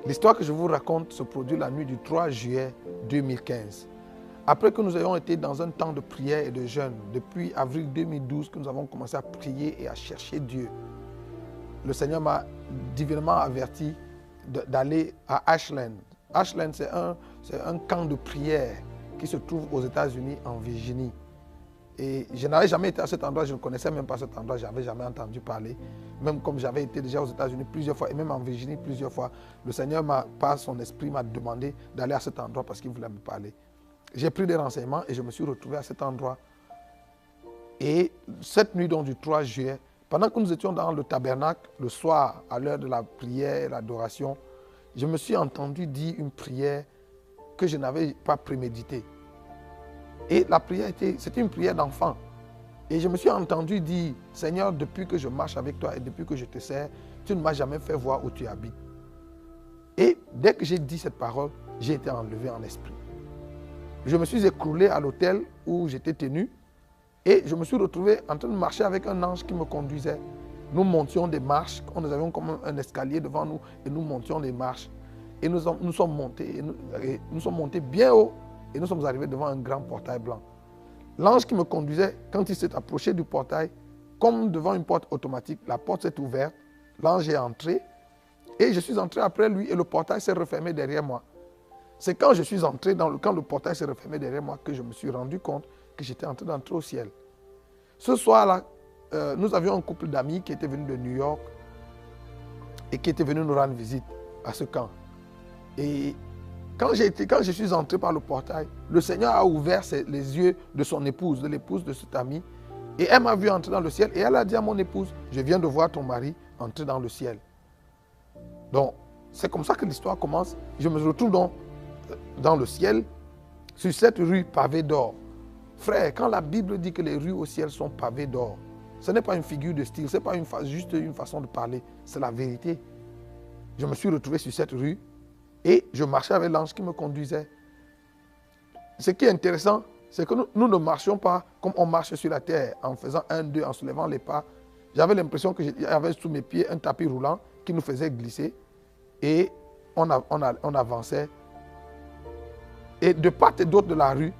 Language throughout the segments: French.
L'histoire que je vous raconte se produit la nuit du 3 juillet 2015. Après que nous ayons été dans un temps de prière et de jeûne, depuis avril 2012 que nous avons commencé à prier et à chercher Dieu, le Seigneur m'a divinement averti d'aller à Ashland. Ashland, c'est un camp de prière qui se trouve aux États-Unis, en Virginie. Et je n'avais jamais été à cet endroit, je ne connaissais même pas cet endroit, je n'avais jamais entendu parler. Même comme j'avais été déjà aux États-Unis plusieurs fois, et même en Virginie plusieurs fois, le Seigneur, par son esprit, m'a demandé d'aller à cet endroit parce qu'il voulait me parler. J'ai pris des renseignements et je me suis retrouvé à cet endroit. Et cette nuit donc, du 3 juillet, pendant que nous étions dans le tabernacle, le soir, à l'heure de la prière et l'adoration, je me suis entendu dire une prière que je n'avais pas préméditée. Et la prière, c'était une prière d'enfant. Et je me suis entendu dire, Seigneur, depuis que je marche avec toi et depuis que je te sers, tu ne m'as jamais fait voir où tu habites. Et dès que j'ai dit cette parole, j'ai été enlevé en esprit. Je me suis écroulé à l'hôtel où j'étais tenu et je me suis retrouvé en train de marcher avec un ange qui me conduisait. Nous montions des marches, nous avions comme un escalier devant nous et nous montions des marches. Et nous sommes montés bien haut et nous sommes arrivés devant un grand portail blanc. L'ange qui me conduisait, quand il s'est approché du portail, comme devant une porte automatique, la porte s'est ouverte, l'ange est entré et je suis entré après lui et le portail s'est refermé derrière moi. C'est quand je suis entré, quand le portail s'est refermé derrière moi, que je me suis rendu compte que j'étais en train d'entrer au ciel. Ce soir-là, nous avions un couple d'amis qui était venu de New York et qui était venu nous rendre visite à ce camp. Et quand je suis entré par le portail, le Seigneur a ouvert les yeux de son épouse, de l'épouse de cet ami, et elle m'a vu entrer dans le ciel et elle a dit à mon épouse, je viens de voir ton mari entrer dans le ciel. Donc, c'est comme ça que l'histoire commence. Je me retrouve donc dans le ciel, sur cette rue pavée d'or. Frère, quand la Bible dit que les rues au ciel sont pavées d'or, ce n'est pas une figure de style, ce n'est pas juste une façon de parler, c'est la vérité. Je me suis retrouvé sur cette rue et je marchais avec l'ange qui me conduisait. Ce qui est intéressant, c'est que nous ne marchions pas comme on marche sur la terre, en faisant 1, 2, en soulevant les pas. J'avais l'impression qu'il y avait sous mes pieds un tapis roulant qui nous faisait glisser et on avançait. Et de part et d'autre de la rue,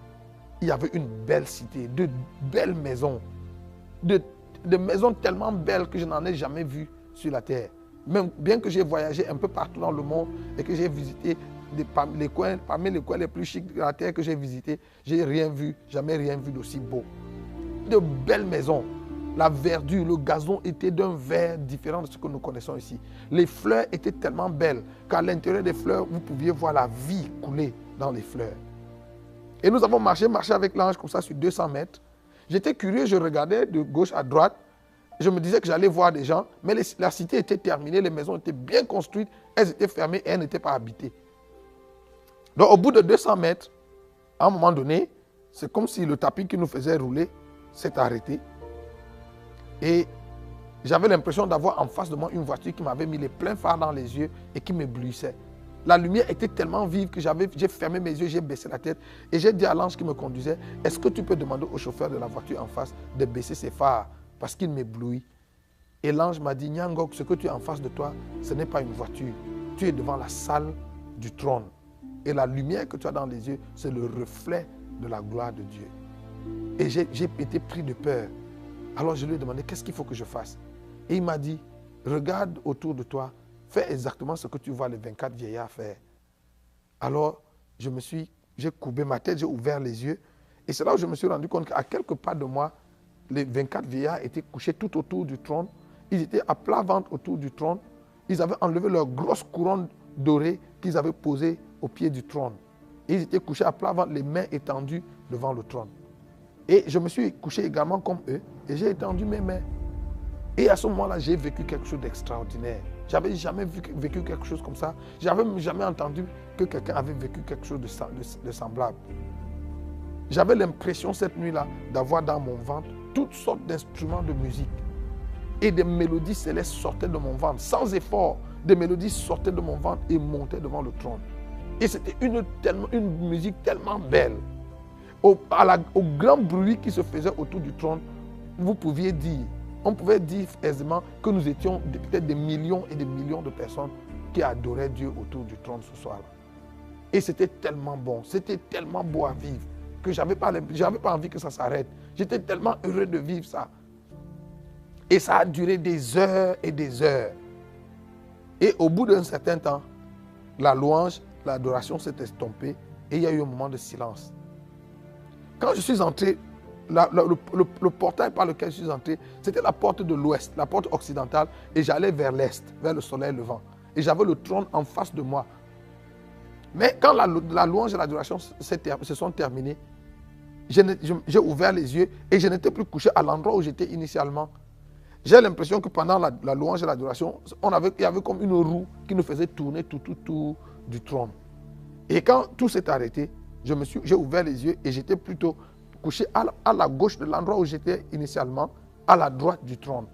il y avait une belle cité, de belles maisons, de maisons tellement belles que je n'en ai jamais vues sur la terre. Même bien que j'ai voyagé un peu partout dans le monde et que j'ai visité parmi les coins les plus chics de la terre que j'ai visités, j'ai jamais rien vu d'aussi beau. De belles maisons. La verdure, le gazon était d'un vert différent de ce que nous connaissons ici. Les fleurs étaient tellement belles qu'à l'intérieur des fleurs, vous pouviez voir la vie couler dans les fleurs. Et nous avons marché avec l'ange comme ça sur 200 mètres. J'étais curieux, je regardais de gauche à droite. Je me disais que j'allais voir des gens, mais la cité était terminée, les maisons étaient bien construites, elles étaient fermées et elles n'étaient pas habitées. Donc au bout de 200 mètres, à un moment donné, c'est comme si le tapis qui nous faisait rouler s'est arrêté. Et j'avais l'impression d'avoir en face de moi une voiture qui m'avait mis les pleins phares dans les yeux et qui m'éblouissait. La lumière était tellement vive que j'ai fermé mes yeux, j'ai baissé la tête et j'ai dit à l'ange qui me conduisait, est-ce que tu peux demander au chauffeur de la voiture en face de baisser ses phares parce qu'il m'éblouit. Et l'ange m'a dit, Nyangok, ce que tu as en face de toi, ce n'est pas une voiture. Tu es devant la salle du trône. Et la lumière que tu as dans les yeux, c'est le reflet de la gloire de Dieu. Et j'ai été pris de peur. Alors je lui ai demandé, qu'est-ce qu'il faut que je fasse? Et il m'a dit, regarde autour de toi, fais exactement ce que tu vois les 24 vieillards faire. Alors, j'ai courbé ma tête, j'ai ouvert les yeux. Et c'est là où je me suis rendu compte qu'à quelques pas de moi, les 24 vieillards étaient couchés tout autour du trône. Ils étaient à plat ventre autour du trône. Ils avaient enlevé leur grosse couronne dorée qu'ils avaient posée au pied du trône. Et ils étaient couchés à plat ventre, les mains étendues devant le trône. Et je me suis couché également comme eux et j'ai étendu mes mains. Et à ce moment-là, j'ai vécu quelque chose d'extraordinaire. Je n'avais jamais vécu quelque chose comme ça. Je n'avais jamais entendu que quelqu'un avait vécu quelque chose de semblable. J'avais l'impression cette nuit-là d'avoir dans mon ventre toutes sortes d'instruments de musique. Et des mélodies célestes sortaient de mon ventre. Sans effort, des mélodies sortaient de mon ventre et montaient devant le trône. Et c'était une musique tellement belle. Au grand bruit qui se faisait autour du trône, on pouvait dire aisément que nous étions peut-être des millions et des millions de personnes qui adoraient Dieu autour du trône ce soir-là. Et c'était tellement bon, c'était tellement beau à vivre que je n'avais pas envie que ça s'arrête. J'étais tellement heureux de vivre ça. Et ça a duré des heures et des heures. Et au bout d'un certain temps, la louange, l'adoration s'est estompée et il y a eu un moment de silence. Quand je suis entré, le portail par lequel je suis entré, c'était la porte de l'ouest, la porte occidentale, et j'allais vers l'est, vers le soleil levant. Et j'avais le trône en face de moi. Mais quand la louange et l'adoration se sont terminées, j'ai ouvert les yeux et je n'étais plus couché à l'endroit où j'étais initialement. J'ai l'impression que pendant la louange et l'adoration, il y avait comme une roue qui nous faisait tourner tout du trône. Et quand tout s'est arrêté, j'ai ouvert les yeux et j'étais plutôt couché à la gauche de l'endroit où j'étais initialement, à la droite du trône.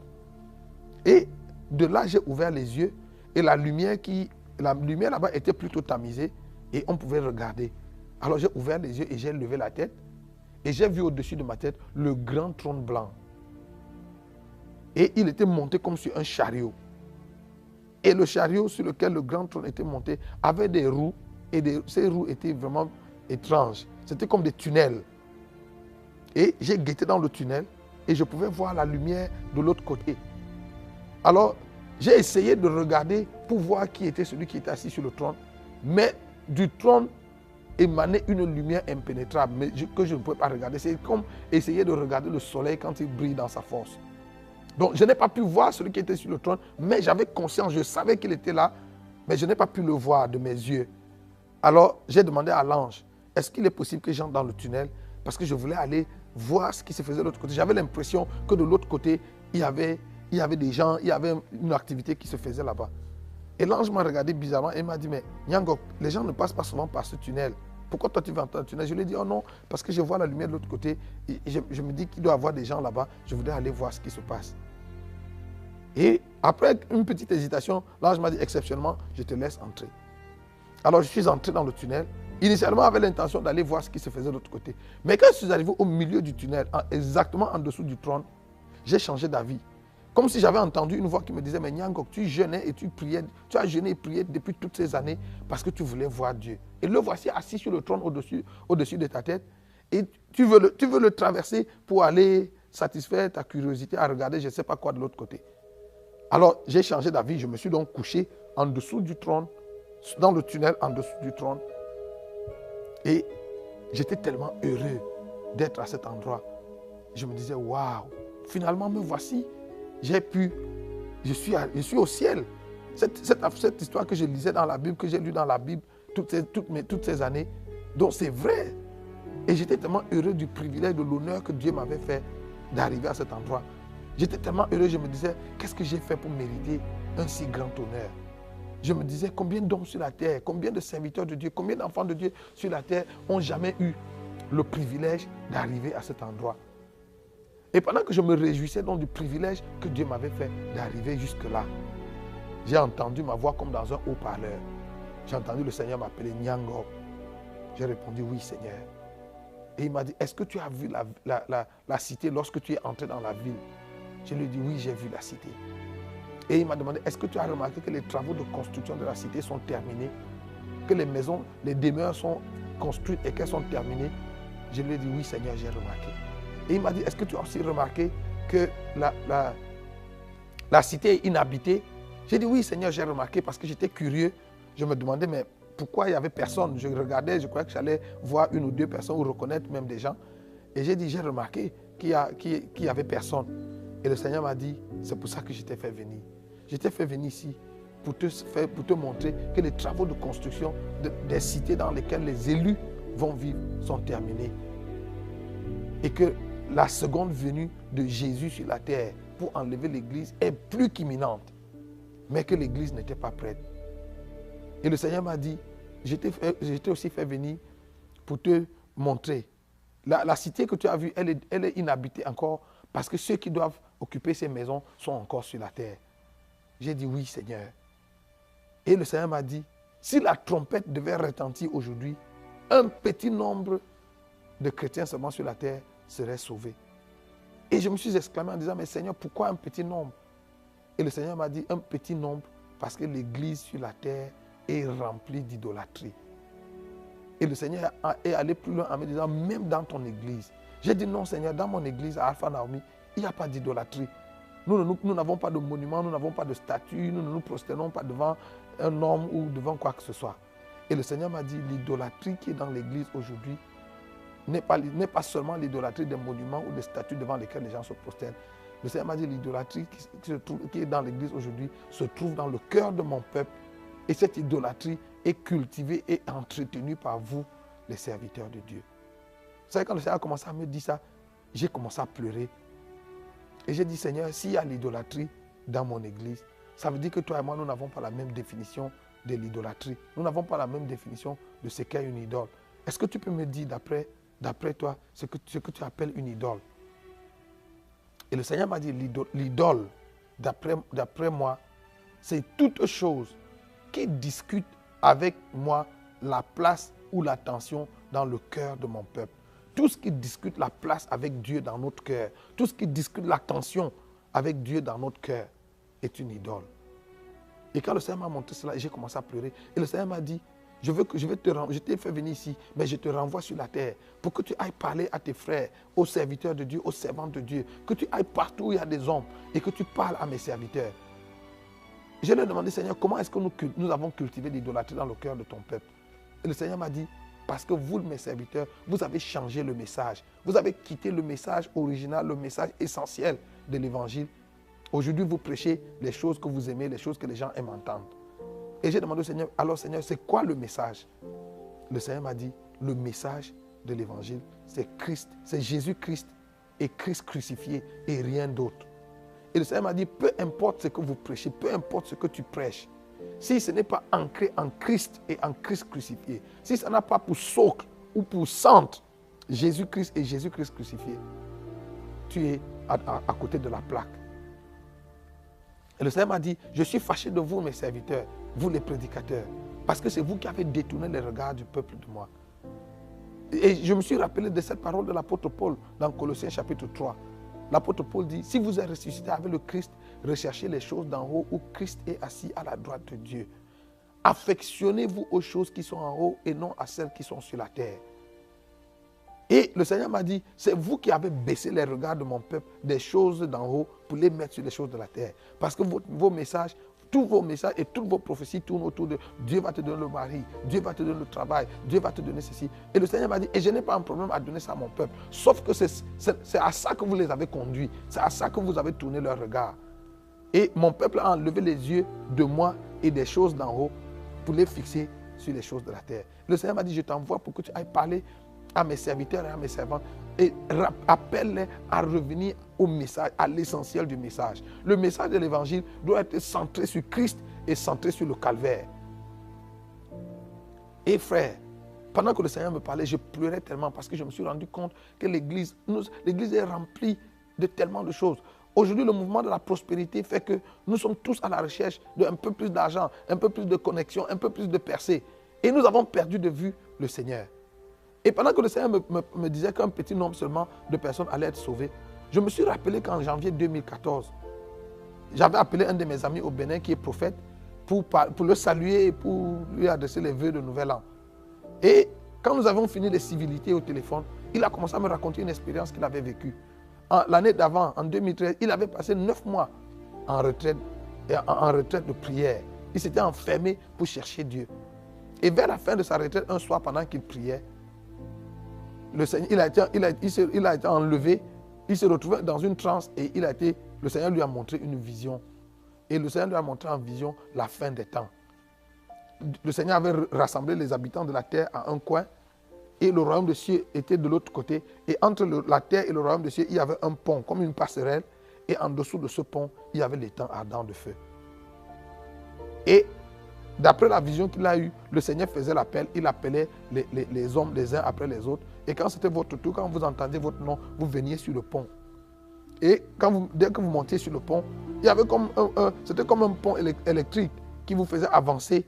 Et de là, j'ai ouvert les yeux et la lumière là-bas était plutôt tamisée et on pouvait regarder. Alors j'ai ouvert les yeux et j'ai levé la tête et j'ai vu au-dessus de ma tête le grand trône blanc. Et il était monté comme sur un chariot. Et le chariot sur lequel le grand trône était monté avait des roues et ces roues étaient vraiment étranges. C'était comme des tunnels. Et j'ai guetté dans le tunnel et je pouvais voir la lumière de l'autre côté. Alors, j'ai essayé de regarder pour voir qui était celui qui était assis sur le trône. Mais du trône émanait une lumière impénétrable que je ne pouvais pas regarder. C'est comme essayer de regarder le soleil quand il brille dans sa force. Donc, je n'ai pas pu voir celui qui était sur le trône, mais j'avais conscience, je savais qu'il était là, mais je n'ai pas pu le voir de mes yeux. Alors, j'ai demandé à l'ange, est-ce qu'il est possible que j'entre dans le tunnel? Parce que je voulais aller voir ce qui se faisait de l'autre côté. J'avais l'impression que de l'autre côté, il y avait des gens, il y avait une activité qui se faisait là-bas. Et l'ange m'a regardé bizarrement et m'a dit, mais Nyangok, les gens ne passent pas souvent par ce tunnel. Pourquoi toi tu vas entrer dans le tunnel? Je lui ai dit, oh non, parce que je vois la lumière de l'autre côté. Et je me dis qu'il doit y avoir des gens là-bas. Je voudrais aller voir ce qui se passe. Et après une petite hésitation, l'ange m'a dit, exceptionnellement, je te laisse entrer. Alors je suis entré dans le tunnel. Initialement, j'avais l'intention d'aller voir ce qui se faisait de l'autre côté. Mais quand je suis arrivé au milieu du tunnel, exactement en dessous du trône, j'ai changé d'avis. Comme si j'avais entendu une voix qui me disait, mais Nyangok, tu jeûnais et tu priais, tu as jeûné et prié depuis toutes ces années parce que tu voulais voir Dieu. Et le voici assis sur le trône au-dessus de ta tête. Et tu veux le traverser pour aller satisfaire ta curiosité à regarder je ne sais pas quoi de l'autre côté. Alors j'ai changé d'avis, je me suis donc couché en dessous du trône, dans le tunnel en dessous du trône. Et j'étais tellement heureux d'être à cet endroit. Je me disais, waouh, finalement me voici. Je suis au ciel. Cette histoire que je lisais dans la Bible, que j'ai lue dans la Bible toutes ces années, donc c'est vrai. Et j'étais tellement heureux du privilège, de l'honneur que Dieu m'avait fait d'arriver à cet endroit. J'étais tellement heureux, je me disais, qu'est-ce que j'ai fait pour mériter un si grand honneur? Je me disais, combien d'hommes sur la terre, combien de serviteurs de Dieu, combien d'enfants de Dieu sur la terre n'ont jamais eu le privilège d'arriver à cet endroit? Et pendant que je me réjouissais donc du privilège que Dieu m'avait fait d'arriver jusque-là, j'ai entendu ma voix comme dans un haut-parleur. J'ai entendu le Seigneur m'appeler Nyangok. J'ai répondu, oui Seigneur. Et il m'a dit, est-ce que tu as vu la cité lorsque tu es entré dans la ville? Je lui ai dit, oui, j'ai vu la cité. Et il m'a demandé, est-ce que tu as remarqué que les travaux de construction de la cité sont terminés? Que les maisons, les demeures sont construites et qu'elles sont terminées? Je lui ai dit, oui Seigneur, j'ai remarqué. Et il m'a dit, est-ce que tu as aussi remarqué que la cité est inhabitée? J'ai dit, oui Seigneur, j'ai remarqué parce que j'étais curieux. Je me demandais, mais pourquoi il n'y avait personne? Je regardais, je croyais que j'allais voir une ou deux personnes ou reconnaître même des gens. Et j'ai dit, j'ai remarqué qu'il n'y avait personne. Et le Seigneur m'a dit, c'est pour ça que je t'ai fait venir. Je t'ai fait venir ici pour te montrer que les travaux de construction des cités dans lesquelles les élus vont vivre sont terminés. Et que la seconde venue de Jésus sur la terre pour enlever l'Église est plus qu'imminente. Mais que l'Église n'était pas prête. Et le Seigneur m'a dit, je t'ai aussi fait venir pour te montrer. La cité que tu as vue, elle est inhabitée encore parce que ceux qui doivent occuper ces maisons sont encore sur la terre. J'ai dit oui Seigneur. Et le Seigneur m'a dit, si la trompette devait retentir aujourd'hui, un petit nombre de chrétiens seulement sur la terre seraient sauvés. Et je me suis exclamé en disant, mais Seigneur, pourquoi un petit nombre? Et le Seigneur m'a dit, un petit nombre Parce que l'église sur la terre est remplie d'idolâtrie. Et le Seigneur est allé plus loin en me disant, même dans ton église. J'ai dit, non Seigneur, dans mon église à Alpha Naomi, il n'y a pas d'idolâtrie. Nous n'avons pas de monument, nous n'avons pas de statue, nous ne nous prosternons pas devant un homme ou devant quoi que ce soit. Et le Seigneur m'a dit, l'idolâtrie qui est dans l'église aujourd'hui n'est pas seulement l'idolâtrie des monuments ou des statues devant lesquelles les gens se prosternent. Le Seigneur m'a dit, l'idolâtrie qui est dans l'église aujourd'hui se trouve dans le cœur de mon peuple. Et cette idolâtrie est cultivée et entretenue par vous, les serviteurs de Dieu. Vous savez, quand le Seigneur a commencé à me dire ça, j'ai commencé à pleurer. Et j'ai dit, Seigneur, s'il y a l'idolâtrie dans mon église, ça veut dire que toi et moi, nous n'avons pas la même définition de l'idolâtrie. Nous n'avons pas la même définition de ce qu'est une idole. Est-ce que tu peux me dire, d'après toi, ce que tu appelles une idole? Et le Seigneur m'a dit, l'idole, d'après moi, c'est toute chose qui discute avec moi la place ou l'attention dans le cœur de mon peuple. Tout ce qui discute la place avec Dieu dans notre cœur, tout ce qui discute l'attention avec Dieu dans notre cœur est une idole. Et quand le Seigneur m'a montré cela, j'ai commencé à pleurer. Et le Seigneur m'a dit, je t'ai fait venir ici, mais je te renvoie sur la terre pour que tu ailles parler à tes frères, aux serviteurs de Dieu, aux servants de Dieu, que tu ailles partout où il y a des hommes et que tu parles à mes serviteurs. Je lui ai demandé, Seigneur, comment est-ce que nous avons cultivé l'idolâtrie dans le cœur de ton peuple? Et le Seigneur m'a dit, parce que vous, mes serviteurs, vous avez changé le message. Vous avez quitté le message original, le message essentiel de l'évangile. Aujourd'hui, vous prêchez les choses que vous aimez, les choses que les gens aiment entendre. Et j'ai demandé au Seigneur, alors Seigneur, c'est quoi le message? Le Seigneur m'a dit, le message de l'évangile, c'est Christ, c'est Jésus-Christ et Christ crucifié et rien d'autre. Et le Seigneur m'a dit, peu importe ce que vous prêchez, peu importe ce que tu prêches, si ce n'est pas ancré en Christ et en Christ crucifié, si ça n'a pas pour socle ou pour centre Jésus-Christ et Jésus-Christ crucifié, tu es à côté de la plaque. Et le Seigneur m'a dit, je suis fâché de vous, mes serviteurs, vous les prédicateurs, parce que c'est vous qui avez détourné les regards du peuple de moi. Et je me suis rappelé de cette parole de l'apôtre Paul dans Colossiens chapitre 3. L'apôtre Paul dit, si vous êtes ressuscité avec le Christ, recherchez les choses d'en haut où Christ est assis à la droite de Dieu. Affectionnez-vous aux choses qui sont en haut et non à celles qui sont sur la terre. Et le Seigneur m'a dit, c'est vous qui avez baissé les regards de mon peuple des choses d'en haut pour les mettre sur les choses de la terre. Parce que vos messages, tous vos messages et toutes vos prophéties tournent autour de Dieu va te donner le mari, Dieu va te donner le travail, Dieu va te donner ceci. Et le Seigneur m'a dit, et je n'ai pas un problème à donner ça à mon peuple. Sauf que c'est à ça que vous les avez conduits. C'est à ça que vous avez tourné leur regard. Et mon peuple a enlevé les yeux de moi et des choses d'en haut pour les fixer sur les choses de la terre. Le Seigneur m'a dit, je t'envoie pour que tu ailles parler à mes serviteurs et à mes servantes et appelle-les à revenir au message, à l'essentiel du message. Le message de l'évangile doit être centré sur Christ et centré sur le calvaire. Et frère, pendant que le Seigneur me parlait, je pleurais tellement parce que je me suis rendu compte que l'église est remplie de tellement de choses. Aujourd'hui, le mouvement de la prospérité fait que nous sommes tous à la recherche d'un peu plus d'argent, un peu plus de connexion, un peu plus de percée. Et nous avons perdu de vue le Seigneur. Et pendant que le Seigneur me disait qu'un petit nombre seulement de personnes allaient être sauvées, je me suis rappelé qu'en janvier 2014, j'avais appelé un de mes amis au Bénin qui est prophète pour le saluer et pour lui adresser les vœux de Nouvel An. Et quand nous avons fini les civilités au téléphone, il a commencé à me raconter une expérience qu'il avait vécue. L'année d'avant, en 2013, il avait passé 9 mois en retraite de prière. Il s'était enfermé pour chercher Dieu. Et vers la fin de sa retraite, un soir, pendant qu'il priait, le Seigneur, il a été enlevé, il s'est retrouvé dans une transe et le Seigneur lui a montré une vision. Et le Seigneur lui a montré en vision la fin des temps. Le Seigneur avait rassemblé les habitants de la terre à un coin et le royaume des cieux était de l'autre côté. Et entre la terre et le royaume des cieux, il y avait un pont, comme une passerelle. Et en dessous de ce pont, il y avait l'étang ardent de feu. Et d'après la vision qu'il a eue, le Seigneur faisait l'appel, il appelait les hommes les uns après les autres. Et quand c'était votre tour, quand vous entendiez votre nom, vous veniez sur le pont. Et dès que vous montiez sur le pont, il y avait c'était comme un pont électrique qui vous faisait avancer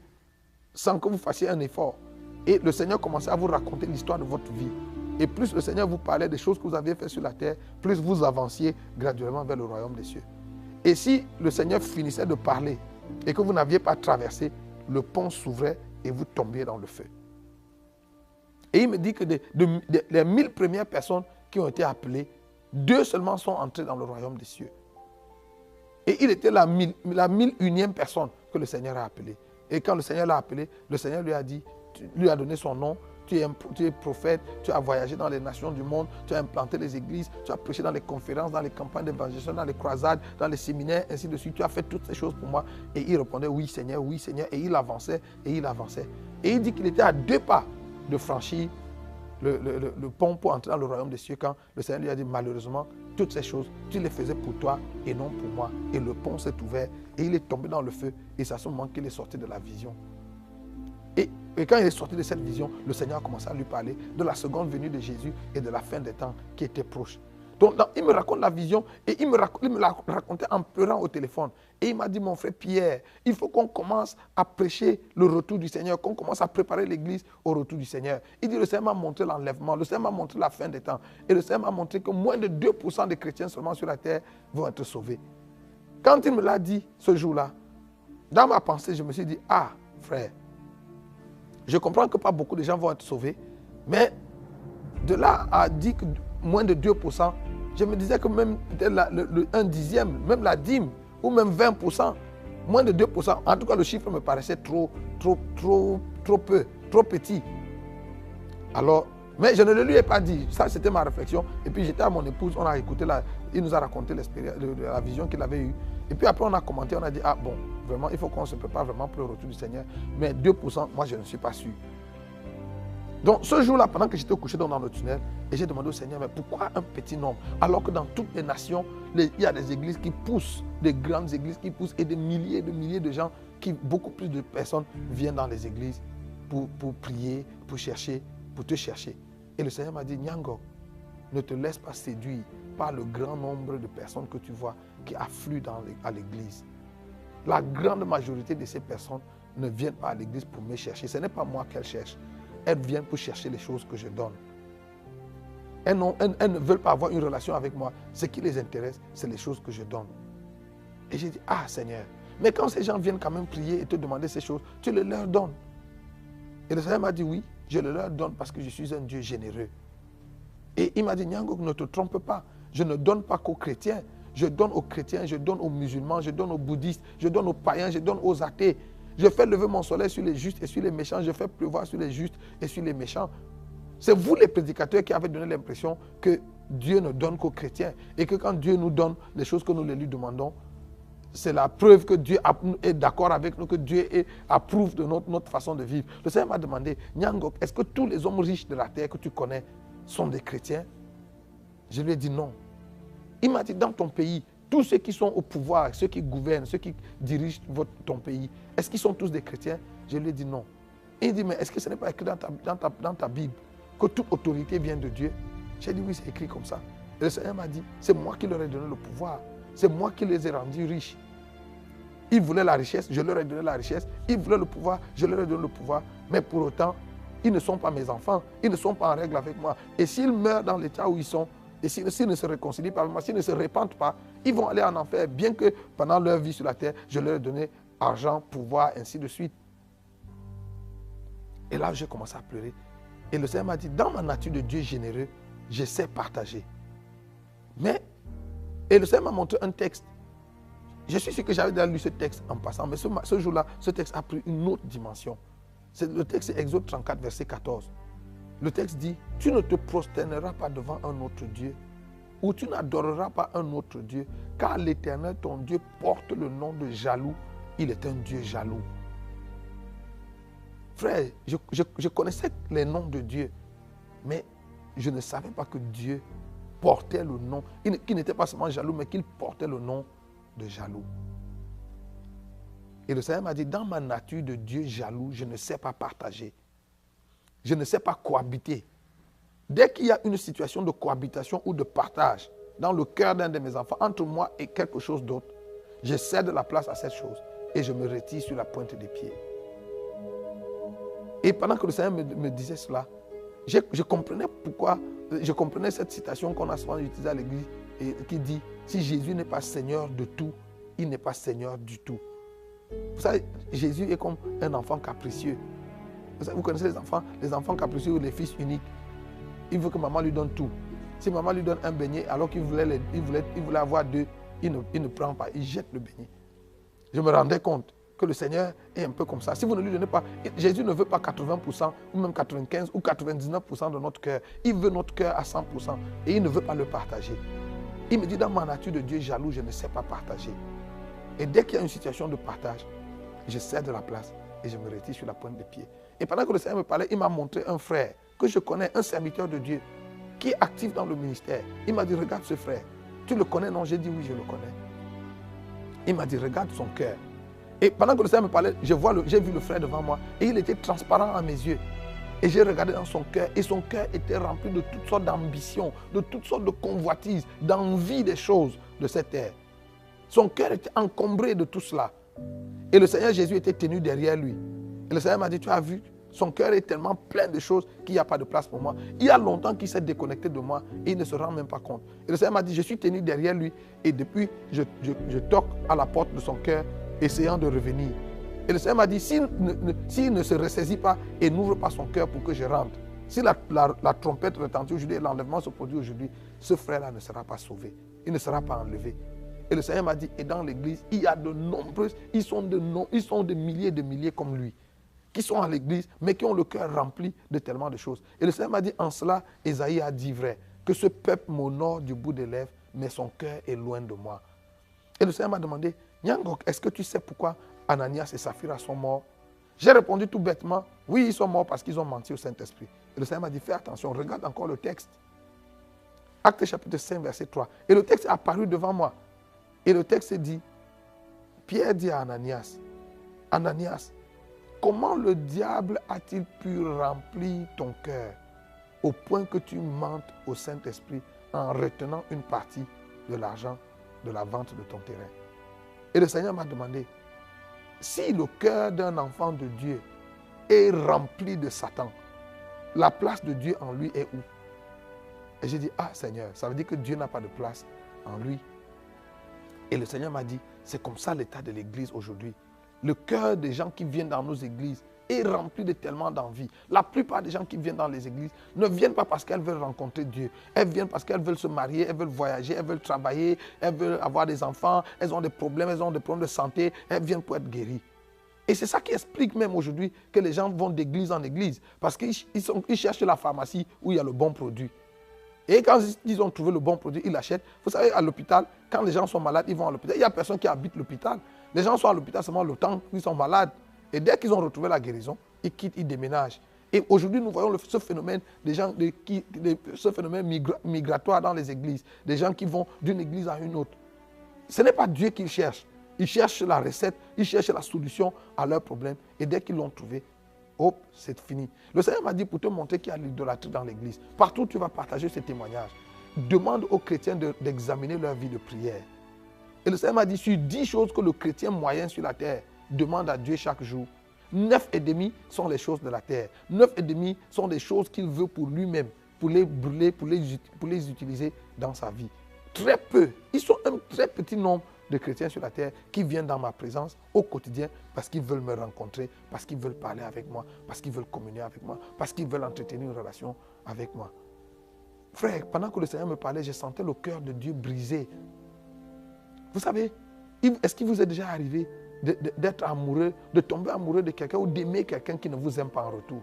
sans que vous fassiez un effort. Et le Seigneur commençait à vous raconter l'histoire de votre vie. Et plus le Seigneur vous parlait des choses que vous aviez faites sur la terre, plus vous avanciez graduellement vers le royaume des cieux. Et si le Seigneur finissait de parler et que vous n'aviez pas traversé, le pont s'ouvrait et vous tombiez dans le feu. Et il me dit que les 1000 premières personnes qui ont été appelées, 2 seulement sont entrées dans le royaume des cieux. Et il était la 1001e personne que le Seigneur a appelée. Et quand le Seigneur l'a appelé, le Seigneur lui a dit, lui a donné son nom, tu es prophète, tu as voyagé dans les nations du monde, tu as implanté les églises, tu as prêché dans les conférences, dans les campagnes d'évangélisation, dans les croisades, dans les séminaires, ainsi de suite. Tu as fait toutes ces choses pour moi. Et il répondait, oui Seigneur, oui Seigneur. Et il avançait, et il avançait. Et il dit qu'il était à 2 pas de franchir le pont pour entrer dans le royaume des cieux quand le Seigneur lui a dit, malheureusement, toutes ces choses, tu les faisais pour toi et non pour moi. Et le pont s'est ouvert et il est tombé dans le feu. Et c'est à ce moment qu'il est sorti de la vision. Et quand il est sorti de cette vision, le Seigneur a commencé à lui parler de la seconde venue de Jésus et de la fin des temps qui était proche. Donc, il me raconte la vision et il me l'a raconté en pleurant au téléphone. Et il m'a dit, mon frère Pierre, il faut qu'on commence à prêcher le retour du Seigneur, qu'on commence à préparer l'église au retour du Seigneur. Il dit, le Seigneur m'a montré l'enlèvement, le Seigneur m'a montré la fin des temps. Et le Seigneur m'a montré que moins de 2% des chrétiens seulement sur la terre vont être sauvés. Quand il me l'a dit ce jour-là, dans ma pensée, je me suis dit, ah, frère, je comprends que pas beaucoup de gens vont être sauvés, mais de là à dire que moins de 2%, je me disais que même peut-être un dixième, même la dîme, ou même 20%, moins de 2%, en tout cas le chiffre me paraissait trop peu, trop petit. Alors, mais je ne le lui ai pas dit, ça c'était ma réflexion, et puis j'étais à mon épouse, on a écouté, il nous a raconté la vision qu'il avait eue, et puis après on a commenté, on a dit, ah bon, vraiment, il faut qu'on se prépare vraiment pour le retour du Seigneur, mais 2%, moi je ne suis pas sûr. Donc ce jour-là, pendant que j'étais couché dans le tunnel, et j'ai demandé au Seigneur, mais pourquoi un petit nombre? Alors que dans toutes les nations, il y a des églises qui poussent, des grandes églises qui poussent, et des milliers de gens, beaucoup plus de personnes viennent dans les églises pour prier, pour te chercher. Et le Seigneur m'a dit, Nyango, ne te laisse pas séduire par le grand nombre de personnes que tu vois qui affluent à l'église. La grande majorité de ces personnes ne viennent pas à l'église pour me chercher. Ce n'est pas moi qu'elles cherchent. Elles viennent pour chercher les choses que je donne. Elles ne veulent pas avoir une relation avec moi. Ce qui les intéresse, c'est les choses que je donne. Et j'ai dit, ah Seigneur, mais quand ces gens viennent quand même prier et te demander ces choses, tu les leur donnes. Et le Seigneur m'a dit, oui, je le leur donne parce que je suis un Dieu généreux. Et il m'a dit, Nyango, ne te trompe pas. Je ne donne pas qu'aux chrétiens. Je donne aux chrétiens, je donne aux musulmans, je donne aux bouddhistes, je donne aux païens, je donne aux athées. Je fais lever mon soleil sur les justes et sur les méchants. Je fais pleuvoir sur les justes et sur les méchants. C'est vous les prédicateurs qui avez donné l'impression que Dieu ne donne qu'aux chrétiens. Et que quand Dieu nous donne les choses que nous lui demandons, c'est la preuve que Dieu est d'accord avec nous, que Dieu approuve de notre façon de vivre. Le Seigneur m'a demandé, Nyango, est-ce que tous les hommes riches de la terre que tu connais sont des chrétiens? Je lui ai dit non. Il m'a dit, dans ton pays, tous ceux qui sont au pouvoir, ceux qui gouvernent, ceux qui dirigent ton pays, est-ce qu'ils sont tous des chrétiens? Je lui ai dit non. Et il dit, mais est-ce que ce n'est pas écrit dans ta Bible que toute autorité vient de Dieu? J'ai dit oui, c'est écrit comme ça. Et le Seigneur m'a dit, c'est moi qui leur ai donné le pouvoir. C'est moi qui les ai rendus riches. Ils voulaient la richesse, je leur ai donné la richesse. Ils voulaient le pouvoir, je leur ai donné le pouvoir. Mais pour autant, ils ne sont pas mes enfants. Ils ne sont pas en règle avec moi. Et s'ils meurent dans l'état où ils sont, et s'ils ne se réconcilient pas avec moi, s'ils ne se répandent pas, ils vont aller en enfer, bien que pendant leur vie sur la terre, je leur ai donné argent, pouvoir, ainsi de suite. Et là, j'ai commencé à pleurer. Et le Seigneur m'a dit, dans ma nature de Dieu généreux, je sais partager. Et le Seigneur m'a montré un texte. Je suis sûr que j'avais déjà lu ce texte en passant, mais ce jour-là, ce texte a pris une autre dimension. Le texte est Exode 34, verset 14. Le texte dit, tu ne te prosterneras pas devant un autre Dieu, ou tu n'adoreras pas un autre Dieu, car l'Éternel, ton Dieu, porte le nom de jaloux. Il est un Dieu jaloux. Frère, je connaissais les noms de Dieu, mais je ne savais pas que Dieu portait le nom, qu'il n'était pas seulement jaloux, mais qu'il portait le nom de jaloux. Et le Seigneur m'a dit, dans ma nature de Dieu jaloux, je ne sais pas partager. Je ne sais pas cohabiter. Dès qu'il y a une situation de cohabitation ou de partage dans le cœur d'un de mes enfants, entre moi et quelque chose d'autre, je cède la place à cette chose et je me retire sur la pointe des pieds. Et pendant que le Seigneur me disait cela, je comprenais pourquoi, je comprenais cette citation qu'on a souvent utilisée à l'église et qui dit, si Jésus n'est pas Seigneur de tout, il n'est pas Seigneur du tout. Vous savez, Jésus est comme un enfant capricieux. Vous connaissez les enfants capricieux ou les fils uniques. Il veut que maman lui donne tout. Si maman lui donne un beignet alors qu'il voulait avoir deux, il ne prend pas, il jette le beignet. Je me rendais compte que le Seigneur est un peu comme ça. Si vous ne lui donnez pas, Jésus ne veut pas 80% ou même 95% ou 99% de notre cœur. Il veut notre cœur à 100% et il ne veut pas le partager. Il me dit, dans ma nature de Dieu jaloux, je ne sais pas partager. Et dès qu'il y a une situation de partage, je cède la place et je me retire sur la pointe des pieds. Et pendant que le Seigneur me parlait, il m'a montré un frère que je connais, un serviteur de Dieu, qui est actif dans le ministère. Il m'a dit, regarde ce frère. Tu le connais? Non, j'ai dit oui, je le connais. Il m'a dit, regarde son cœur. Et pendant que le Seigneur me parlait, j'ai vu le frère devant moi et il était transparent à mes yeux. Et j'ai regardé dans son cœur et son cœur était rempli de toutes sortes d'ambitions, de toutes sortes de convoitises, d'envie des choses de cette terre. Son cœur était encombré de tout cela. Et le Seigneur Jésus était tenu derrière lui. Et le Seigneur m'a dit, tu as vu, son cœur est tellement plein de choses qu'il n'y a pas de place pour moi. Il y a longtemps qu'il s'est déconnecté de moi et il ne se rend même pas compte. Et le Seigneur m'a dit, je suis tenu derrière lui et depuis, je toque à la porte de son cœur, essayant de revenir. Et le Seigneur m'a dit, s'il ne se ressaisit pas et n'ouvre pas son cœur pour que je rentre, si la trompette retentit aujourd'hui et l'enlèvement se produit aujourd'hui, ce frère-là ne sera pas sauvé. Il ne sera pas enlevé. Et le Seigneur m'a dit, et dans l'église, il y a de nombreuses, ils sont de milliers comme lui, qui sont à l'église, mais qui ont le cœur rempli de tellement de choses. Et le Seigneur m'a dit, en cela, Ésaïe a dit vrai, que ce peuple m'honore du bout des lèvres, mais son cœur est loin de moi. Et le Seigneur m'a demandé, Nyangok, est-ce que tu sais pourquoi Ananias et Saphira sont morts? J'ai répondu tout bêtement, oui, ils sont morts parce qu'ils ont menti au Saint-Esprit. Et le Seigneur m'a dit, fais attention, regarde encore le texte. Acte chapitre 5, verset 3. Et le texte est apparu devant moi. Et le texte dit, Pierre dit à Ananias, Ananias, comment le diable a-t-il pu remplir ton cœur au point que tu mentes au Saint-Esprit en retenant une partie de l'argent de la vente de ton terrain? Et le Seigneur m'a demandé, si le cœur d'un enfant de Dieu est rempli de Satan, la place de Dieu en lui est où? Et j'ai dit, ah Seigneur, ça veut dire que Dieu n'a pas de place en lui. Et le Seigneur m'a dit, c'est comme ça l'état de l'église aujourd'hui. Le cœur des gens qui viennent dans nos églises est rempli de tellement d'envie. La plupart des gens qui viennent dans les églises ne viennent pas parce qu'elles veulent rencontrer Dieu. Elles viennent parce qu'elles veulent se marier, elles veulent voyager, elles veulent travailler, elles veulent avoir des enfants, elles ont des problèmes de santé, elles viennent pour être guéries. Et c'est ça qui explique même aujourd'hui que les gens vont d'église en église. Parce qu'ils cherchent la pharmacie où il y a le bon produit. Et quand ils ont trouvé le bon produit, ils l'achètent. Vous savez, à l'hôpital, quand les gens sont malades, ils vont à l'hôpital. Il n'y a personne qui habite l'hôpital. Les gens sont à l'hôpital seulement le temps qu'ils sont malades. Et dès qu'ils ont retrouvé la guérison, ils quittent, ils déménagent. Et aujourd'hui, nous voyons ce phénomène, ce phénomène migratoire dans les églises. Des gens qui vont d'une église à une autre. Ce n'est pas Dieu qu'ils cherchent. Ils cherchent la recette, ils cherchent la solution à leurs problèmes. Et dès qu'ils l'ont trouvé, hop, c'est fini. Le Seigneur m'a dit pour te montrer qu'il y a l'idolâtrie dans l'église. Partout où tu vas partager ce témoignage, demande aux chrétiens d'examiner leur vie de prière. Et le Seigneur m'a dit, sur 10 choses que le chrétien moyen sur la terre demande à Dieu chaque jour, 9,5 sont les choses de la terre. 9,5 sont des choses qu'il veut pour lui-même, pour les brûler, pour les utiliser dans sa vie. Très peu. Ils sont un très petit nombre de chrétiens sur la terre qui viennent dans ma présence au quotidien parce qu'ils veulent me rencontrer, parce qu'ils veulent parler avec moi, parce qu'ils veulent communier avec moi, parce qu'ils veulent entretenir une relation avec moi. Frère, pendant que le Seigneur me parlait, je sentais le cœur de Dieu brisé. Vous savez, est-ce qu'il vous est déjà arrivé d'être amoureux, de tomber amoureux de quelqu'un ou d'aimer quelqu'un qui ne vous aime pas en retour?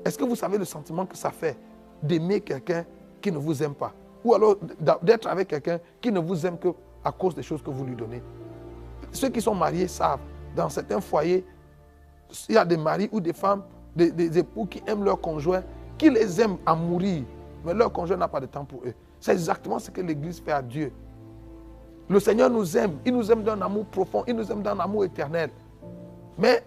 Est-ce que vous savez le sentiment que ça fait d'aimer quelqu'un qui ne vous aime pas? Ou alors d'être avec quelqu'un qui ne vous aime que à cause des choses que vous lui donnez? Ceux qui sont mariés savent, dans certains foyers, il y a des maris ou des femmes, des époux qui aiment leur conjoint, qui les aiment à mourir, mais leur conjoint n'a pas de temps pour eux. C'est exactement ce que l'Église fait à Dieu. Le Seigneur nous aime, il nous aime d'un amour profond, il nous aime d'un amour éternel. Mais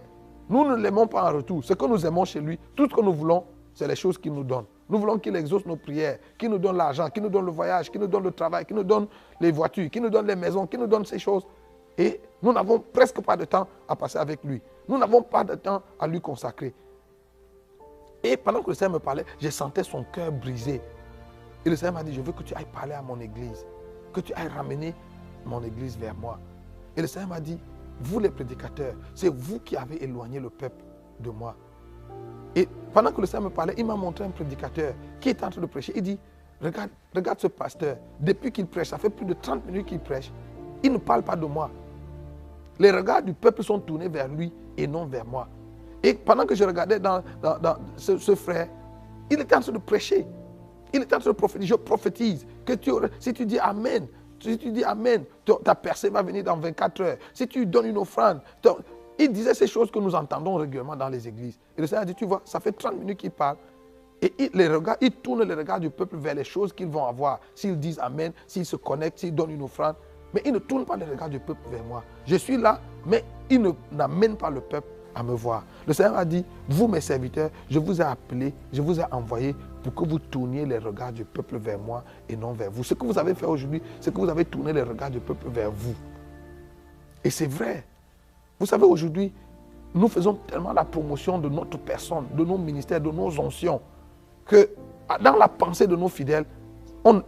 nous ne l'aimons pas en retour. Ce que nous aimons chez lui, tout ce que nous voulons, c'est les choses qu'il nous donne. Nous voulons qu'il exauce nos prières, qu'il nous donne l'argent, qu'il nous donne le voyage, qu'il nous donne le travail, qu'il nous donne les voitures, qu'il nous donne les maisons, qu'il nous donne ces choses. Et nous n'avons presque pas de temps à passer avec lui. Nous n'avons pas de temps à lui consacrer. Et pendant que le Seigneur me parlait, je sentais son cœur brisé. Et le Seigneur m'a dit, je veux que tu ailles parler à mon église, que tu ailles ramener mon église vers moi. Et le Seigneur m'a dit, vous les prédicateurs, c'est vous qui avez éloigné le peuple de moi. Et pendant que le Seigneur me parlait, il m'a montré un prédicateur qui est en train de prêcher. Il dit, regarde ce pasteur, depuis qu'il prêche, ça fait plus de 30 minutes qu'il prêche, il ne parle pas de moi. Les regards du peuple sont tournés vers lui et non vers moi. Et pendant que je regardais dans ce frère, il était en train de prêcher. Il était en train de prophétiser. Je prophétise que si tu dis Amen, ta percée va venir dans 24 heures. Si tu donnes une offrande, il disait ces choses que nous entendons régulièrement dans les églises. Et le Seigneur a dit, tu vois, ça fait 30 minutes qu'il parle. Et il tourne les regards du peuple vers les choses qu'ils vont avoir. S'ils disent Amen, s'ils se connectent, s'ils donnent une offrande. Mais il ne tourne pas les regards du peuple vers moi. Je suis là, mais il n'amène pas le peuple à me voir. Le Seigneur a dit, vous mes serviteurs, je vous ai appelés, je vous ai envoyés pour que vous tourniez les regards du peuple vers moi et non vers vous. Ce que vous avez fait aujourd'hui, c'est que vous avez tourné les regards du peuple vers vous. Et c'est vrai. Vous savez, aujourd'hui, nous faisons tellement la promotion de notre personne, de nos ministères, de nos onctions, que dans la pensée de nos fidèles,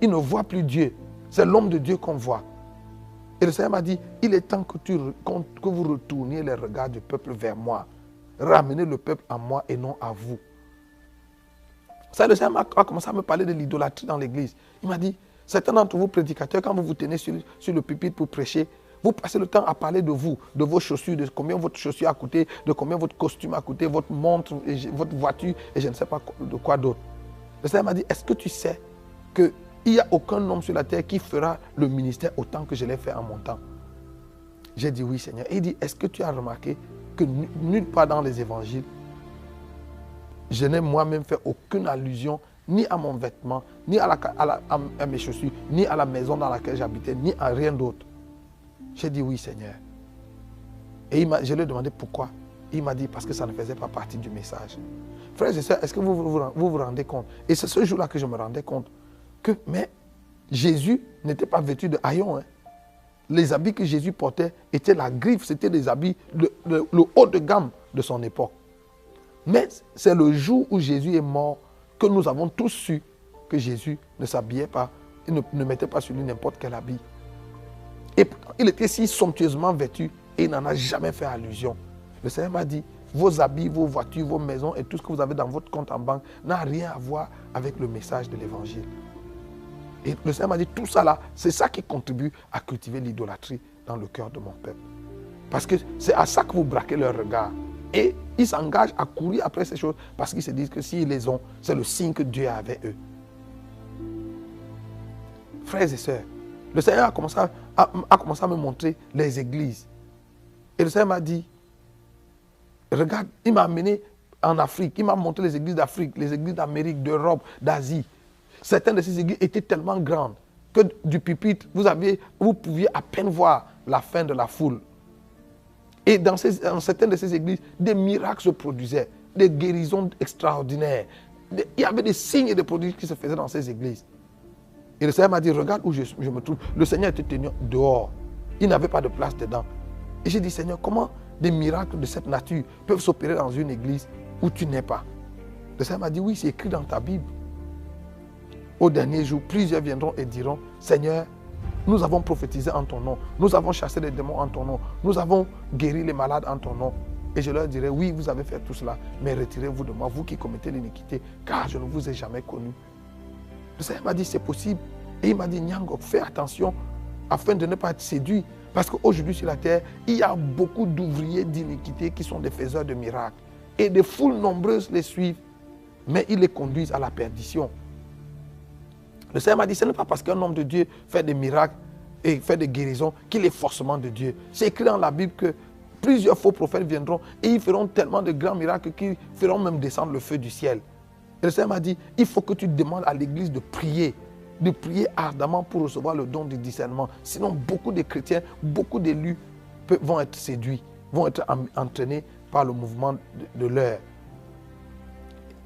ils ne voient plus Dieu. C'est l'homme de Dieu qu'on voit. Et le Seigneur m'a dit, il est temps que vous retourniez les regards du peuple vers moi. Ramenez le peuple à moi et non à vous. Ça, le Seigneur a commencé à me parler de l'idolâtrie dans l'église. Il m'a dit, certains d'entre vous prédicateurs, quand vous vous tenez sur le pupitre pour prêcher, vous passez le temps à parler de vous, de vos chaussures, de combien votre chaussure a coûté, de combien votre costume a coûté, votre montre, votre voiture et je ne sais pas de quoi d'autre. Le Seigneur m'a dit, est-ce que tu sais qu'il n'y a aucun homme sur la terre qui fera le ministère autant que je l'ai fait en mon temps? J'ai dit oui, Seigneur. Et il dit, est-ce que tu as remarqué que nulle part dans les évangiles, je n'ai moi-même fait aucune allusion ni à mon vêtement, ni à mes chaussures, ni à la maison dans laquelle j'habitais, ni à rien d'autre. J'ai dit oui, Seigneur. Et je lui ai demandé pourquoi. Il m'a dit parce que ça ne faisait pas partie du message. Frères et sœurs, est-ce que vous vous rendez compte? Et c'est ce jour-là que je me rendais compte que Jésus n'était pas vêtu de haillons. Les habits que Jésus portait étaient la griffe, c'était des habits, le haut de gamme de son époque. Mais c'est le jour où Jésus est mort que nous avons tous su que Jésus ne s'habillait pas, il ne mettait pas sur lui n'importe quel habit. Et il était si somptueusement vêtu et il n'en a jamais fait allusion. Le Seigneur m'a dit, vos habits, vos voitures, vos maisons et tout ce que vous avez dans votre compte en banque n'a rien à voir avec le message de l'évangile. Et le Seigneur m'a dit, tout ça là, c'est ça qui contribue à cultiver l'idolâtrie dans le cœur de mon peuple. Parce que c'est à ça que vous braquez leur regard. Et ils s'engagent à courir après ces choses parce qu'ils se disent que s'ils les ont, c'est le signe que Dieu a avec eux. Frères et sœurs, le Seigneur a commencé à me montrer les églises. Et le Seigneur m'a dit, regarde, il m'a amené en Afrique, il m'a montré les églises d'Afrique, les églises d'Amérique, d'Europe, d'Asie. Certaines de ces églises étaient tellement grandes que du pupitre, vous pouviez à peine voir la fin de la foule. Et dans certaines de ces églises, des miracles se produisaient, des guérisons extraordinaires. Il y avait des signes et des prodiges qui se faisaient dans ces églises. Et le Seigneur m'a dit, regarde où je me trouve. Le Seigneur était tenu dehors. Il n'avait pas de place dedans. Et j'ai dit, Seigneur, comment des miracles de cette nature peuvent s'opérer dans une église où tu n'es pas? Le Seigneur m'a dit, oui, c'est écrit dans ta Bible. Au dernier jour, plusieurs viendront et diront, Seigneur, nous avons prophétisé en ton nom. Nous avons chassé les démons en ton nom. Nous avons guéri les malades en ton nom. Et je leur dirai, oui, vous avez fait tout cela, mais retirez-vous de moi, vous qui commettez l'iniquité, car je ne vous ai jamais connu. Le Seigneur m'a dit, c'est possible. Et il m'a dit, Nyangok, fais attention afin de ne pas être séduit. Parce qu'aujourd'hui sur la terre, il y a beaucoup d'ouvriers d'iniquité qui sont des faiseurs de miracles. Et des foules nombreuses les suivent, mais ils les conduisent à la perdition. Le Seigneur m'a dit, ce n'est pas parce qu'un homme de Dieu fait des miracles et fait des guérisons qu'il est forcément de Dieu. C'est écrit dans la Bible que plusieurs faux prophètes viendront et ils feront tellement de grands miracles qu'ils feront même descendre le feu du ciel. Et le Seigneur m'a dit, il faut que tu demandes à l'église de prier ardemment pour recevoir le don du discernement. Sinon, beaucoup de chrétiens, beaucoup d'élus vont être séduits, vont être entraînés par le mouvement de l'heure.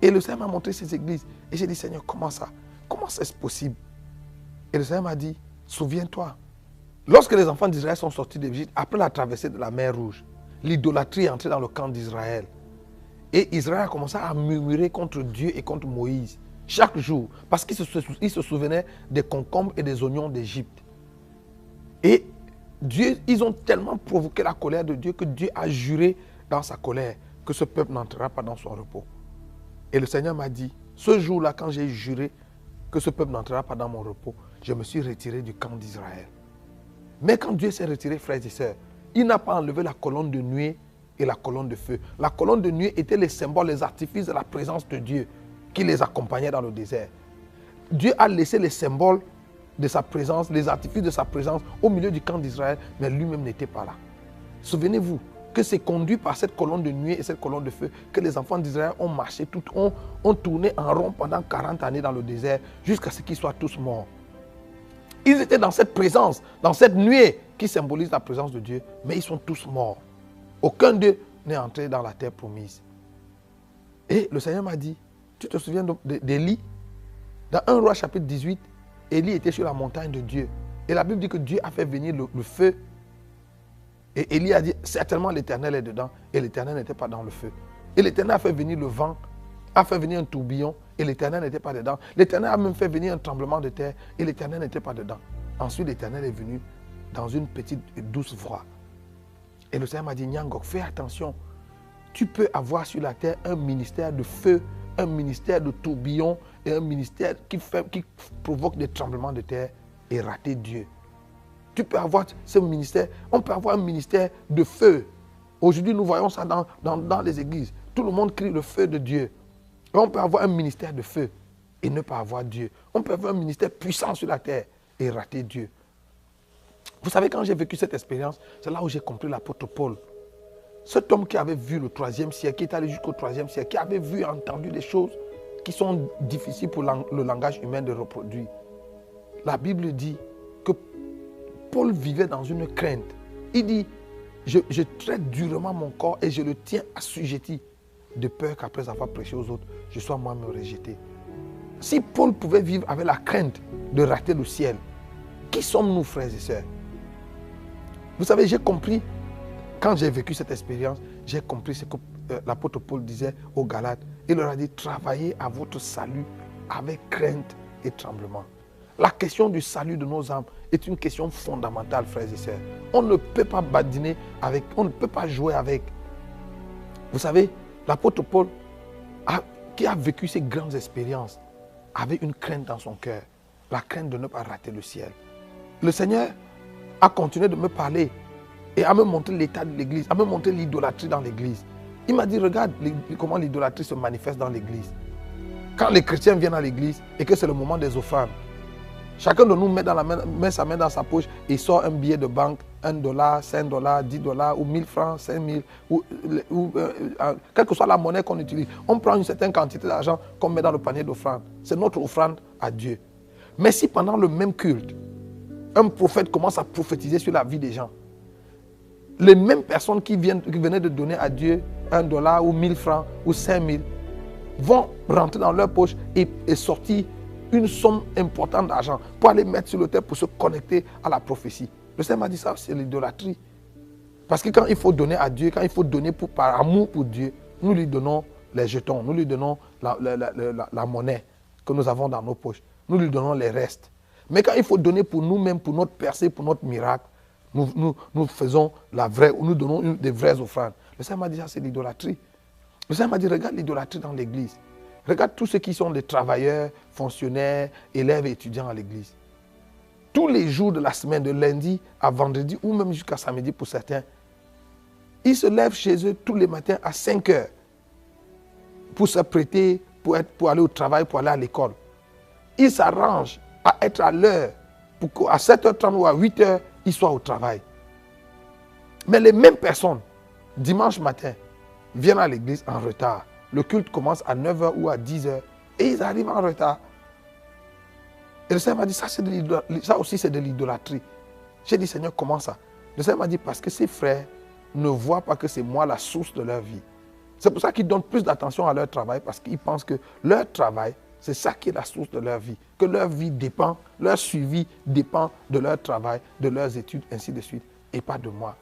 Et le Seigneur m'a montré ces églises. Et j'ai dit, Seigneur, comment ça? Comment c'est possible? Et le Seigneur m'a dit, souviens-toi, lorsque les enfants d'Israël sont sortis d'Égypte, après la traversée de la mer Rouge, l'idolâtrie est entrée dans le camp d'Israël. Et Israël a commencé à murmurer contre Dieu et contre Moïse chaque jour, parce qu'il se souvenait des concombres et des oignons d'Égypte. Et Ils ont tellement provoqué la colère de Dieu que Dieu a juré dans sa colère que ce peuple n'entrera pas dans son repos. Et le Seigneur m'a dit, ce jour-là, quand j'ai juré que ce peuple n'entrera pas dans mon repos, je me suis retiré du camp d'Israël. Mais quand Dieu s'est retiré, frères et sœurs, il n'a pas enlevé la colonne de nuée et la colonne de feu. La colonne de nuée était les symboles, les artifices de la présence de Dieu qui les accompagnait dans le désert. Dieu a laissé les symboles de sa présence, les artifices de sa présence au milieu du camp d'Israël, mais lui-même n'était pas là. Souvenez-vous que c'est conduit par cette colonne de nuée et cette colonne de feu que les enfants d'Israël ont marché, ont tourné en rond pendant 40 années dans le désert jusqu'à ce qu'ils soient tous morts. Ils étaient dans cette présence, dans cette nuée qui symbolise la présence de Dieu, mais ils sont tous morts. Aucun d'eux n'est entré dans la terre promise. Et le Seigneur m'a dit, tu te souviens d'Élie? Dans 1 Roi chapitre 18, Élie était sur la montagne de Dieu. Et la Bible dit que Dieu a fait venir le feu. Et Élie a dit, certainement l'Éternel est dedans. Et l'Éternel n'était pas dans le feu. Et l'Éternel a fait venir le vent, a fait venir un tourbillon. Et l'Éternel n'était pas dedans. L'Éternel a même fait venir un tremblement de terre. Et l'Éternel n'était pas dedans. Ensuite, l'Éternel est venu dans une petite et douce voix. Et le Seigneur m'a dit, Nyangok, fais attention. Tu peux avoir sur la terre un ministère de feu, un ministère de tourbillon et un ministère qui provoque des tremblements de terre et rater Dieu. Tu peux avoir ce ministère, on peut avoir un ministère de feu. Aujourd'hui, nous voyons ça dans les églises. Tout le monde crie le feu de Dieu. Et on peut avoir un ministère de feu et ne pas avoir Dieu. On peut avoir un ministère puissant sur la terre et rater Dieu. Vous savez, quand j'ai vécu cette expérience, c'est là où j'ai compris l'apôtre Paul. Cet homme qui avait vu le 3e siècle, qui est allé jusqu'au 3e siècle, qui avait vu et entendu des choses qui sont difficiles pour le langage humain de reproduire. La Bible dit que Paul vivait dans une crainte. Il dit, je traite durement mon corps et je le tiens assujetti de peur qu'après avoir prêché aux autres, je sois moi-même rejeté. Si Paul pouvait vivre avec la crainte de rater le ciel, qui sommes-nous, frères et sœurs? Vous savez, j'ai compris, quand j'ai vécu cette expérience, j'ai compris ce que l'apôtre Paul disait aux Galates. Il leur a dit, travaillez à votre salut avec crainte et tremblement. La question du salut de nos âmes est une question fondamentale, frères et sœurs. On ne peut pas badiner avec, on ne peut pas jouer avec. Vous savez, l'apôtre Paul, qui a vécu ces grandes expériences, avait une crainte dans son cœur. La crainte de ne pas rater le ciel. Le Seigneur a continué de me parler et à me montrer l'état de l'église, à me montrer l'idolâtrie dans l'église. Il m'a dit, regarde comment l'idolâtrie se manifeste dans l'église. Quand les chrétiens viennent à l'église et que c'est le moment des offrandes, chacun de nous met sa main dans sa poche et sort un billet de banque, $1, $5, $10 ou 1000 francs, 5000, quelle que soit la monnaie qu'on utilise. On prend une certaine quantité d'argent qu'on met dans le panier d'offrande. C'est notre offrande à Dieu. Mais si pendant le même culte, un prophète commence à prophétiser sur la vie des gens, les mêmes personnes qui venaient de donner à Dieu $1 ou 1000 francs ou 5000 vont rentrer dans leur poche et sortir une somme importante d'argent pour aller mettre sur l'autel pour se connecter à la prophétie. Le Seigneur m'a dit ça, c'est l'idolâtrie. Parce que quand il faut donner à Dieu, quand il faut donner par amour pour Dieu, nous lui donnons les jetons, nous lui donnons la monnaie que nous avons dans nos poches, nous lui donnons les restes. Mais quand il faut donner pour nous-mêmes, pour notre percée, pour notre miracle, nous faisons nous donnons des vraies offrandes. Le Seigneur m'a dit ça, c'est l'idolâtrie. Le Seigneur m'a dit, regarde l'idolâtrie dans l'église. Regarde tous ceux qui sont des travailleurs, fonctionnaires, élèves et étudiants à l'église. Tous les jours de la semaine, de lundi à vendredi ou même jusqu'à samedi pour certains, ils se lèvent chez eux tous les matins à 5 heures pour se prêter, pour aller au travail, pour aller à l'école. Ils s'arrangent à être à l'heure pour qu'à 7h30 ou à 8h, ils soient au travail. Mais les mêmes personnes, dimanche matin, viennent à l'église en retard. Le culte commence à 9h ou à 10h et ils arrivent en retard. Et le Seigneur m'a dit, ça aussi c'est de l'idolâtrie. J'ai dit, Seigneur, comment ça? Le Seigneur m'a dit, parce que ces frères ne voient pas que c'est moi la source de leur vie. C'est pour ça qu'ils donnent plus d'attention à leur travail, parce qu'ils pensent que leur travail, c'est ça qui est la source de leur vie. Que leur vie dépend, leur suivi dépend de leur travail, de leurs études, ainsi de suite, et pas de moi.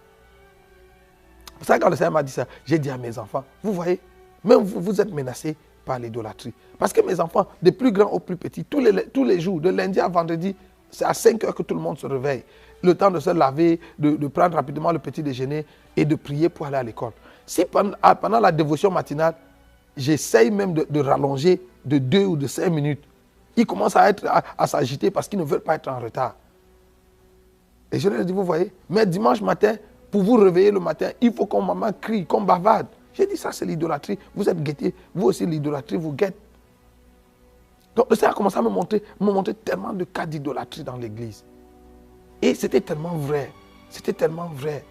C'est pour ça que quand le Seigneur m'a dit ça, j'ai dit à mes enfants, vous voyez, même vous êtes menacés par l'idolâtrie. Parce que mes enfants, des plus grands aux plus petits, tous les jours, de lundi à vendredi, c'est à 5 heures que tout le monde se réveille. le temps de se laver, de prendre rapidement le petit déjeuner et de prier pour aller à l'école. Si pendant la dévotion matinale, j'essaye même de rallonger de 2 ou de 5 minutes, ils commencent à s'agiter parce qu'ils ne veulent pas être en retard. Et je leur ai dit, vous voyez, mais dimanche matin, pour vous réveiller le matin, il faut qu'on maman crie, qu'on bavarde. J'ai dit, ça c'est l'idolâtrie. Vous êtes guettés, vous aussi l'idolâtrie vous guette. Donc le Seigneur a commencé à me montrer tellement de cas d'idolâtrie dans l'église. Et c'était tellement vrai. C'était tellement vrai.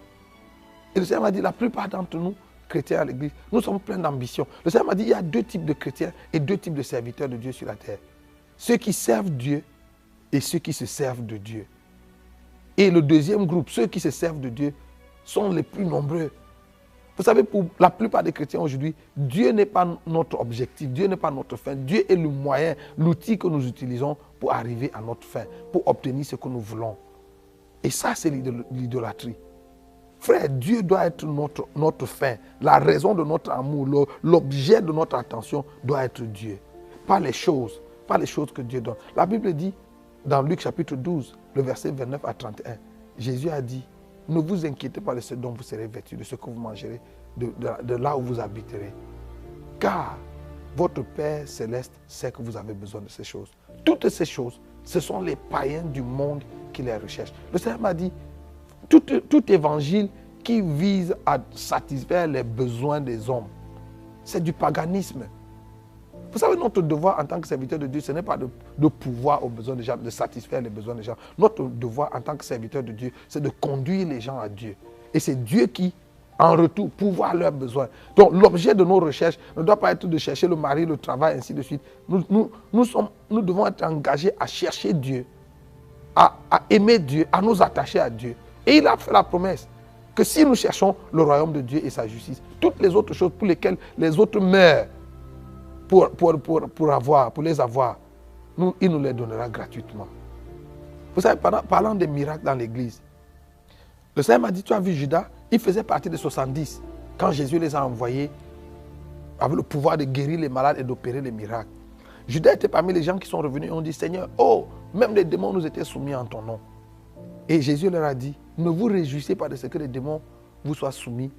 Et le Seigneur m'a dit, la plupart d'entre nous, chrétiens à l'église, nous sommes pleins d'ambition. Le Seigneur m'a dit, il y a 2 types de chrétiens et 2 types de serviteurs de Dieu sur la terre. Ceux qui servent Dieu et ceux qui se servent de Dieu. Et le deuxième groupe, ceux qui se servent de Dieu, sont les plus nombreux. Vous savez, pour la plupart des chrétiens aujourd'hui, Dieu n'est pas notre objectif, Dieu n'est pas notre fin. Dieu est le moyen, l'outil que nous utilisons pour arriver à notre fin, pour obtenir ce que nous voulons. Et ça, c'est l'idolâtrie. Frère, Dieu doit être notre fin. La raison de notre amour, l'objet de notre attention doit être Dieu. Pas les choses que Dieu donne. La Bible dit, dans Luc chapitre 12, le verset 29 à 31, Jésus a dit, ne vous inquiétez pas de ce dont vous serez vêtus, de ce que vous mangerez, de là où vous habiterez. Car votre Père céleste sait que vous avez besoin de ces choses. Toutes ces choses, ce sont les païens du monde qui les recherchent. Le Seigneur m'a dit, tout évangile qui vise à satisfaire les besoins des hommes, c'est du paganisme. Vous savez, notre devoir en tant que serviteur de Dieu, ce n'est pas de pouvoir aux besoins des gens, de satisfaire les besoins des gens. Notre devoir en tant que serviteur de Dieu, c'est de conduire les gens à Dieu. Et c'est Dieu qui, en retour, pourvoit leurs besoins. Donc l'objet de nos recherches ne doit pas être de chercher le mari, le travail, ainsi de suite. Nous devons être engagés à chercher Dieu, à aimer Dieu, à nous attacher à Dieu. Et il a fait la promesse que si nous cherchons le royaume de Dieu et sa justice, toutes les autres choses pour lesquelles les autres meurent, pour les avoir, il nous les donnera gratuitement. Vous savez, parlant des miracles dans l'église, le Seigneur m'a dit, tu as vu Judas, il faisait partie des 70 quand Jésus les a envoyés avec le pouvoir de guérir les malades et d'opérer les miracles. Judas était parmi les gens qui sont revenus et ont dit, Seigneur, oh, même les démons nous étaient soumis en ton nom. Et Jésus leur a dit, ne vous réjouissez pas de ce que les démons vous soient soumis.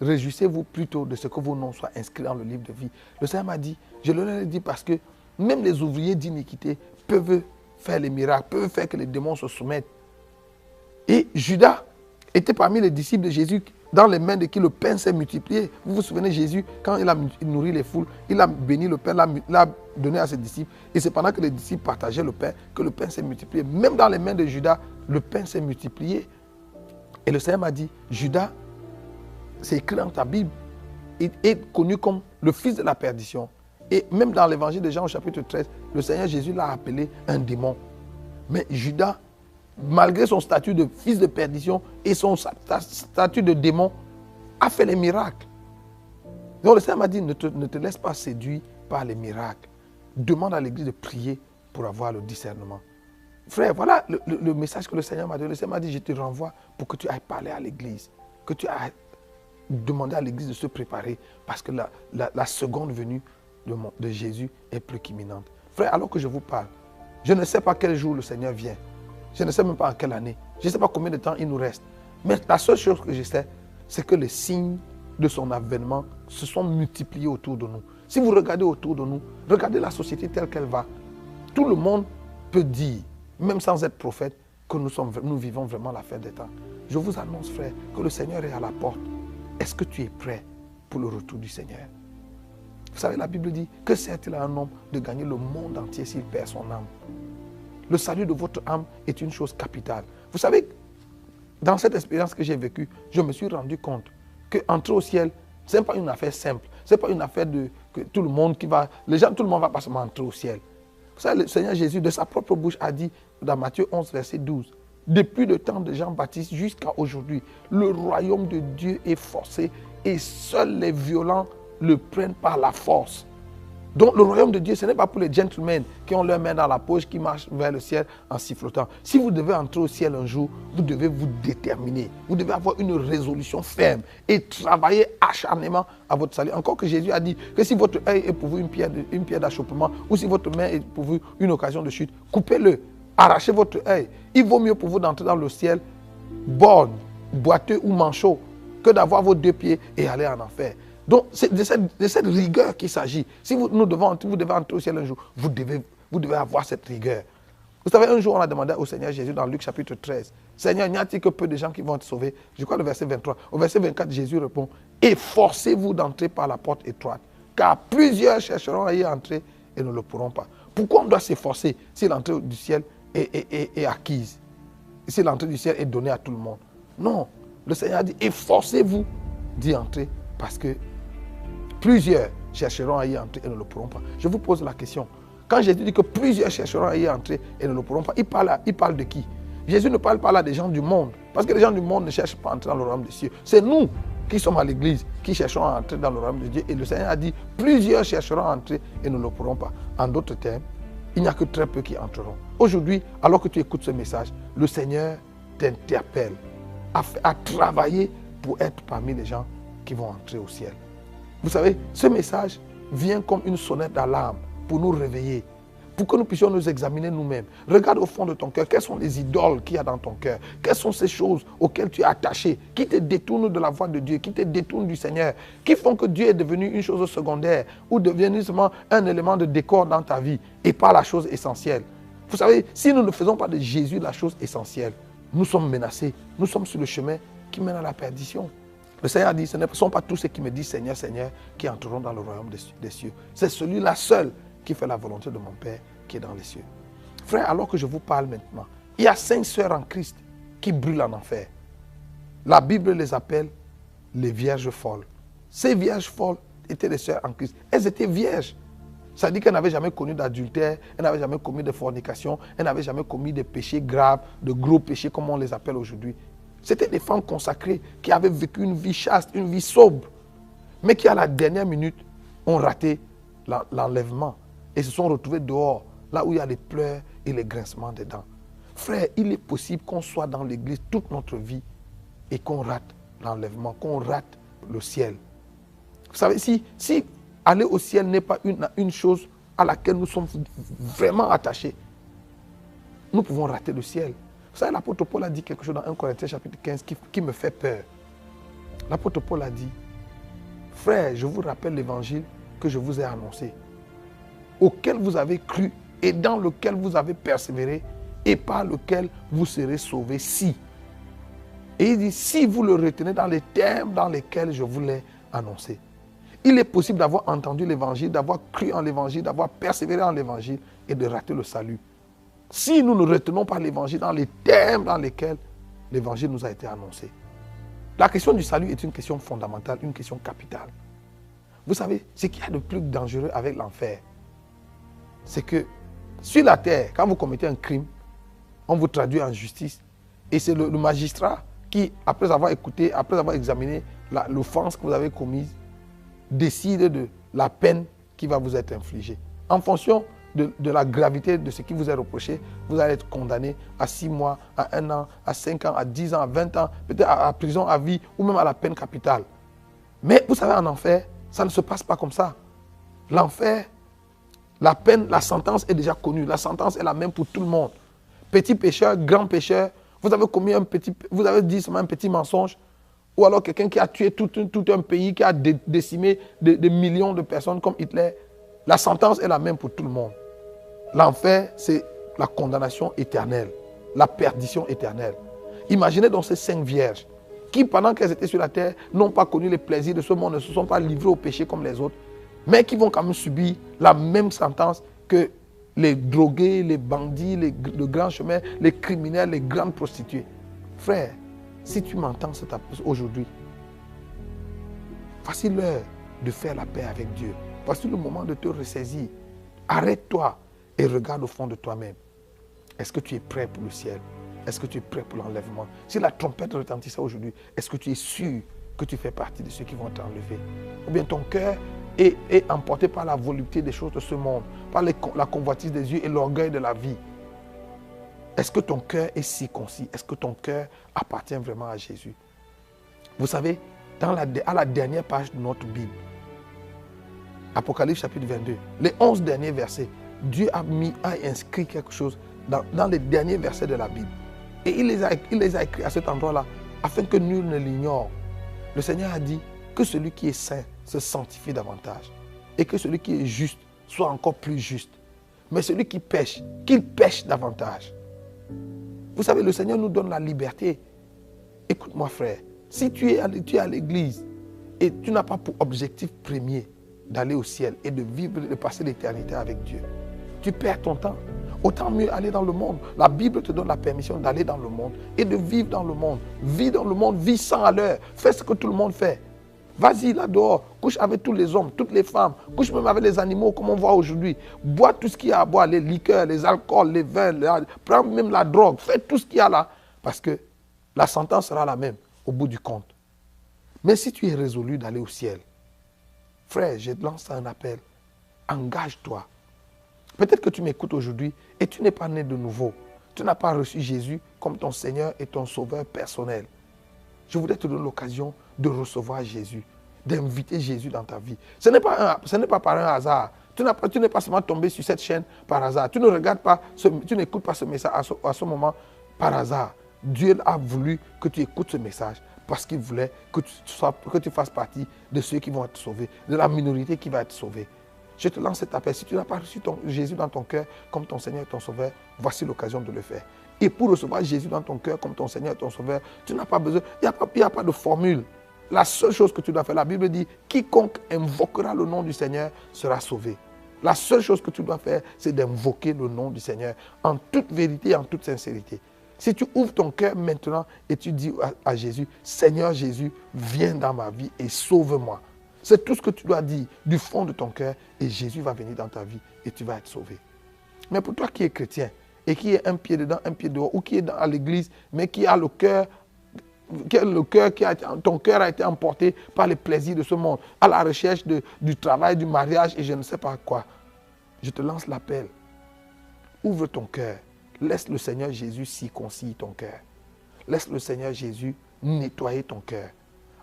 Réjouissez-vous plutôt de ce que vos noms soient inscrits dans le livre de vie. Le Seigneur m'a dit, je leur ai dit parce que même les ouvriers d'iniquité peuvent faire les miracles, peuvent faire que les démons se soumettent. Et Judas était parmi les disciples de Jésus, dans les mains de qui le pain s'est multiplié. Vous vous souvenez, Jésus, quand il a nourri les foules, il a béni le pain, l'a donné à ses disciples. Et c'est pendant que les disciples partageaient le pain que le pain s'est multiplié. Même dans les mains de Judas, le pain s'est multiplié. Et le Seigneur m'a dit, Judas, c'est écrit dans ta Bible, il est connu comme le fils de la perdition. Et même dans l'évangile de Jean au chapitre 13, le Seigneur Jésus l'a appelé un démon. Mais Judas, malgré son statut de fils de perdition et son statut de démon, a fait les miracles. Donc le Seigneur m'a dit, ne te laisse pas séduire par les miracles. Demande à l'église de prier pour avoir le discernement. Frère, voilà le message que le Seigneur m'a donné. Le Seigneur m'a dit, je te renvoie pour que tu ailles parler à l'église. Que tu ailles demander à l'église de se préparer parce que la seconde venue de Jésus est plus qu'imminente. Frère, alors que je vous parle, je ne sais pas quel jour le Seigneur vient. Je ne sais même pas en quelle année. Je ne sais pas combien de temps il nous reste. Mais la seule chose que je sais, c'est que les signes de son avènement se sont multipliés autour de nous. Si vous regardez autour de nous, regardez la société telle qu'elle va. Tout le monde peut dire, même sans être prophète, que nous vivons vraiment la fin des temps. Je vous annonce, frère, que le Seigneur est à la porte. Est-ce que tu es prêt pour le retour du Seigneur? Vous savez, la Bible dit que sert-il à un homme de gagner le monde entier s'il perd son âme? Le salut de votre âme est une chose capitale. Vous savez, dans cette expérience que j'ai vécue, je me suis rendu compte qu'entrer au ciel, ce n'est pas une affaire simple. Ce n'est pas une affaire que tout le monde tout le monde va pas seulement entrer au ciel. Vous savez, le Seigneur Jésus, de sa propre bouche, a dit dans Matthieu 11, verset 12, depuis le temps de Jean-Baptiste jusqu'à aujourd'hui, le royaume de Dieu est forcé et seuls les violents le prennent par la force. Donc le royaume de Dieu, ce n'est pas pour les gentlemen qui ont leurs mains dans la poche, qui marchent vers le ciel en sifflotant. Si vous devez entrer au ciel un jour, vous devez vous déterminer. Vous devez avoir une résolution ferme et travailler acharnement à votre salut. Encore que Jésus a dit que si votre œil est pour vous une pierre d'achoppement ou si votre main est pour vous une occasion de chute, coupez-le. arrachez votre œil. Il vaut mieux pour vous d'entrer dans le ciel borgne, boiteux ou manchot que d'avoir vos 2 pieds et aller en enfer. Donc, c'est de cette rigueur qu'il s'agit. Si vous devez entrer au ciel un jour, vous devez avoir cette rigueur. Vous savez, un jour, on a demandé au Seigneur Jésus dans Luc chapitre 13, Seigneur, n'y a-t-il que peu de gens qui vont être sauvés? Je crois le verset 23. Au verset 24, Jésus répond, efforcez-vous d'entrer par la porte étroite, car plusieurs chercheront à y entrer et ne le pourront pas. Pourquoi on doit s'efforcer si l'entrée du ciel est acquise? Si l'entrée du ciel est donnée à tout le monde? Non. Le Seigneur a dit, efforcez-vous d'y entrer, parce que plusieurs chercheront à y entrer et ne le pourront pas. Je vous pose la question. Quand Jésus dit que plusieurs chercheront à y entrer et ne le pourront pas, il parle de qui? Jésus ne parle pas là des gens du monde. Parce que les gens du monde ne cherchent pas à entrer dans le royaume des cieux. C'est nous qui sommes à l'église qui cherchons à entrer dans le royaume de Dieu. Et le Seigneur a dit, plusieurs chercheront à entrer et ne le pourront pas. En d'autres termes, il n'y a que très peu qui entreront. Aujourd'hui, alors que tu écoutes ce message, le Seigneur t'interpelle à travailler pour être parmi les gens qui vont entrer au ciel. Vous savez, ce message vient comme une sonnette d'alarme pour nous réveiller, pour que nous puissions nous examiner nous-mêmes. Regarde au fond de ton cœur, quelles sont les idoles qu'il y a dans ton cœur? Quelles sont ces choses auxquelles tu es attaché, qui te détournent de la voie de Dieu, qui te détournent du Seigneur, qui font que Dieu est devenu une chose secondaire ou devenu seulement un élément de décor dans ta vie et pas la chose essentielle. Vous savez, si nous ne faisons pas de Jésus la chose essentielle, nous sommes menacés, nous sommes sur le chemin qui mène à la perdition. Le Seigneur a dit, ce ne sont pas tous ceux qui me disent Seigneur, Seigneur, qui entreront dans le royaume des cieux. C'est celui-là seul qui fait la volonté de mon Père qui est dans les cieux. Frère, alors que je vous parle maintenant, il y a 5 sœurs en Christ qui brûlent en enfer. La Bible les appelle les vierges folles. Ces vierges folles étaient les sœurs en Christ. Elles étaient vierges. Ça dit qu'elles n'avaient jamais connu d'adultère, elles n'avaient jamais commis de fornication, elles n'avaient jamais commis de péchés graves, de gros péchés comme on les appelle aujourd'hui. C'était des femmes consacrées qui avaient vécu une vie chaste, une vie sobre, mais qui à la dernière minute ont raté l'enlèvement et se sont retrouvées dehors, là où il y a les pleurs et les grincements des dents. Frère, il est possible qu'on soit dans l'église toute notre vie et qu'on rate l'enlèvement, qu'on rate le ciel. Vous savez, si aller au ciel n'est pas une chose à laquelle nous sommes vraiment attachés, nous pouvons rater le ciel. Vous savez, l'apôtre Paul a dit quelque chose dans 1 Corinthiens chapitre 15 qui me fait peur. L'apôtre Paul a dit, frère, je vous rappelle l'évangile que je vous ai annoncé, auquel vous avez cru et dans lequel vous avez persévéré et par lequel vous serez sauvés si. Et il dit, si vous le retenez dans les termes dans lesquels je vous l'ai annoncé. Il est possible d'avoir entendu l'évangile, d'avoir cru en l'évangile, d'avoir persévéré en l'évangile et de rater le salut. Si nous ne retenons pas l'évangile dans les termes dans lesquels l'évangile nous a été annoncé. La question du salut est une question fondamentale, une question capitale. Vous savez, ce qu'il y a de plus dangereux avec l'enfer, c'est que sur la terre, quand vous commettez un crime, on vous traduit en justice. Et c'est le magistrat qui, après avoir écouté, après avoir examiné l'offense que vous avez commise, décide de la peine qui va vous être infligée. En fonction de la gravité de ce qui vous est reproché, vous allez être condamné à 6 mois, à 1 an, à 5 ans, à 10 ans, à 20 ans, peut-être à prison à vie ou même à la peine capitale. Mais vous savez, en enfer, ça ne se passe pas comme ça. L'enfer, la peine, la sentence est déjà connue. La sentence est la même pour tout le monde. Petit pécheur, grand pécheur, vous avez dit seulement un petit mensonge, ou alors quelqu'un qui a tué tout un pays, qui a décimé des millions de personnes comme Hitler. La sentence est la même pour tout le monde. L'enfer, c'est la condamnation éternelle, la perdition éternelle. Imaginez donc ces 5 vierges qui, pendant qu'elles étaient sur la terre, n'ont pas connu les plaisirs de ce monde, ne se sont pas livrées au péché comme les autres, mais qui vont quand même subir la même sentence que les drogués, les bandits, le grand chemin, les criminels, les grandes prostituées. Frère, si tu m'entends aujourd'hui, voici l'heure de faire la paix avec Dieu. Voici le moment de te ressaisir. Arrête-toi et regarde au fond de toi-même. Est-ce que tu es prêt pour le ciel? Est-ce que tu es prêt pour l'enlèvement? Si la trompette retentissait aujourd'hui, est-ce que tu es sûr que tu fais partie de ceux qui vont t'enlever? Ou bien ton cœur est emporté par la volupté des choses de ce monde, par la convoitise des yeux et l'orgueil de la vie? Est-ce que ton cœur est circoncis? Est-ce que ton cœur appartient vraiment à Jésus? Vous savez, à la dernière page de notre Bible, Apocalypse chapitre 22, les 11 derniers versets, Dieu a inscrit quelque chose dans les derniers versets de la Bible. Et il les a écrits à cet endroit-là, afin que nul ne l'ignore. Le Seigneur a dit que celui qui est saint se sanctifie davantage. Et que celui qui est juste soit encore plus juste. Mais celui qui pêche, qu'il pêche davantage. Vous savez, le Seigneur nous donne la liberté. Écoute-moi frère, si tu es à l'église et tu n'as pas pour objectif premier d'aller au ciel et de vivre, de passer l'éternité avec Dieu, tu perds ton temps. Autant mieux aller dans le monde. La Bible te donne la permission d'aller dans le monde et de vivre dans le monde. Vis dans le monde, vis 100 à l'heure. Fais ce que tout le monde fait. Vas-y là dehors, couche avec tous les hommes, toutes les femmes, couche même avec les animaux comme on voit aujourd'hui. Bois tout ce qu'il y a à boire, les liqueurs, les alcools, les vins, prends même la drogue, fais tout ce qu'il y a là. Parce que la sentence sera la même au bout du compte. Mais si tu es résolu d'aller au ciel, frère, je te lance un appel. Engage-toi. Peut-être que tu m'écoutes aujourd'hui et tu n'es pas né de nouveau. Tu n'as pas reçu Jésus comme ton Seigneur et ton Sauveur personnel. Je voudrais te donner l'occasion de recevoir Jésus, d'inviter Jésus dans ta vie. Ce n'est pas par un hasard. Tu n'es pas seulement tombé sur cette chaîne par hasard. Tu ne regardes pas, tu n'écoutes pas ce message à ce moment par hasard. Dieu a voulu que tu écoutes ce message parce qu'il voulait que tu fasses partie de ceux qui vont être sauvés, de la minorité qui va être sauvée. Je te lance cet appel. Si tu n'as pas reçu Jésus dans ton cœur comme ton Seigneur et ton Sauveur, voici l'occasion de le faire. Et pour recevoir Jésus dans ton cœur comme ton Seigneur et ton Sauveur, tu n'as pas besoin, il n'y a pas de formule. La seule chose que tu dois faire, la Bible dit, quiconque invoquera le nom du Seigneur sera sauvé. La seule chose que tu dois faire, c'est d'invoquer le nom du Seigneur en toute vérité et en toute sincérité. Si tu ouvres ton cœur maintenant et tu dis à Jésus, Seigneur Jésus, viens dans ma vie et sauve-moi. C'est tout ce que tu dois dire du fond de ton cœur et Jésus va venir dans ta vie et tu vas être sauvé. Mais pour toi qui es chrétien et qui est un pied dedans, un pied dehors ou qui est à l'église mais qui a ton cœur a été emporté par les plaisirs de ce monde, à la recherche du travail, du mariage et je ne sais pas quoi. Je te lance l'appel. Ouvre ton cœur. Laisse le Seigneur Jésus circoncire ton cœur. Laisse le Seigneur Jésus nettoyer ton cœur.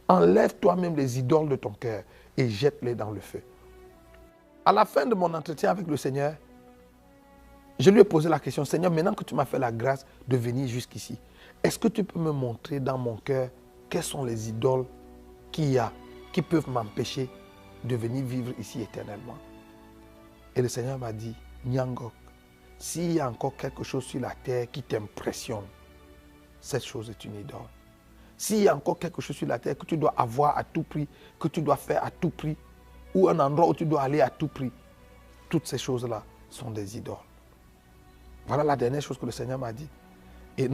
Enlève toi-même les idoles de ton cœur et jette-les dans le feu. À la fin de mon entretien avec le Seigneur, je lui ai posé la question, Seigneur, maintenant que tu m'as fait la grâce de venir jusqu'ici, est-ce que tu peux me montrer dans mon cœur quelles sont les idoles qu'il y a qui peuvent m'empêcher de venir vivre ici éternellement? Et le Seigneur m'a dit, Nyangok, s'il y a encore quelque chose sur la terre qui t'impressionne, cette chose est une idole. S'il y a encore quelque chose sur la terre que tu dois avoir à tout prix, que tu dois faire à tout prix, ou un endroit où tu dois aller à tout prix, toutes ces choses-là sont des idoles. Voilà la dernière chose que le Seigneur m'a dit. Et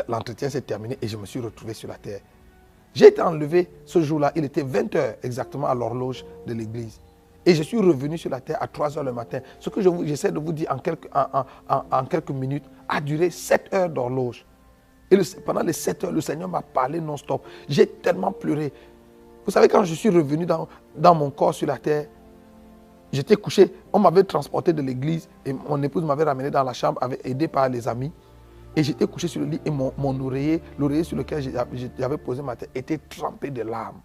l'entretien s'est terminé et je me suis retrouvé sur la terre. J'ai été enlevé ce jour-là, il était 20 h exactement à l'horloge de l'église. Et je suis revenu sur la terre à 3 h le matin. Ce que j'essaie de vous dire en quelques minutes a duré 7 heures d'horloge. Et pendant les 7 heures, le Seigneur m'a parlé non-stop. J'ai tellement pleuré. Vous savez, quand je suis revenu dans mon corps sur la terre, j'étais couché. On m'avait transporté de l'église et mon épouse m'avait ramené dans la chambre, aidé par les amis. Et j'étais couché sur le lit et mon oreiller, l'oreiller sur lequel j'avais posé ma tête, était trempé de larmes.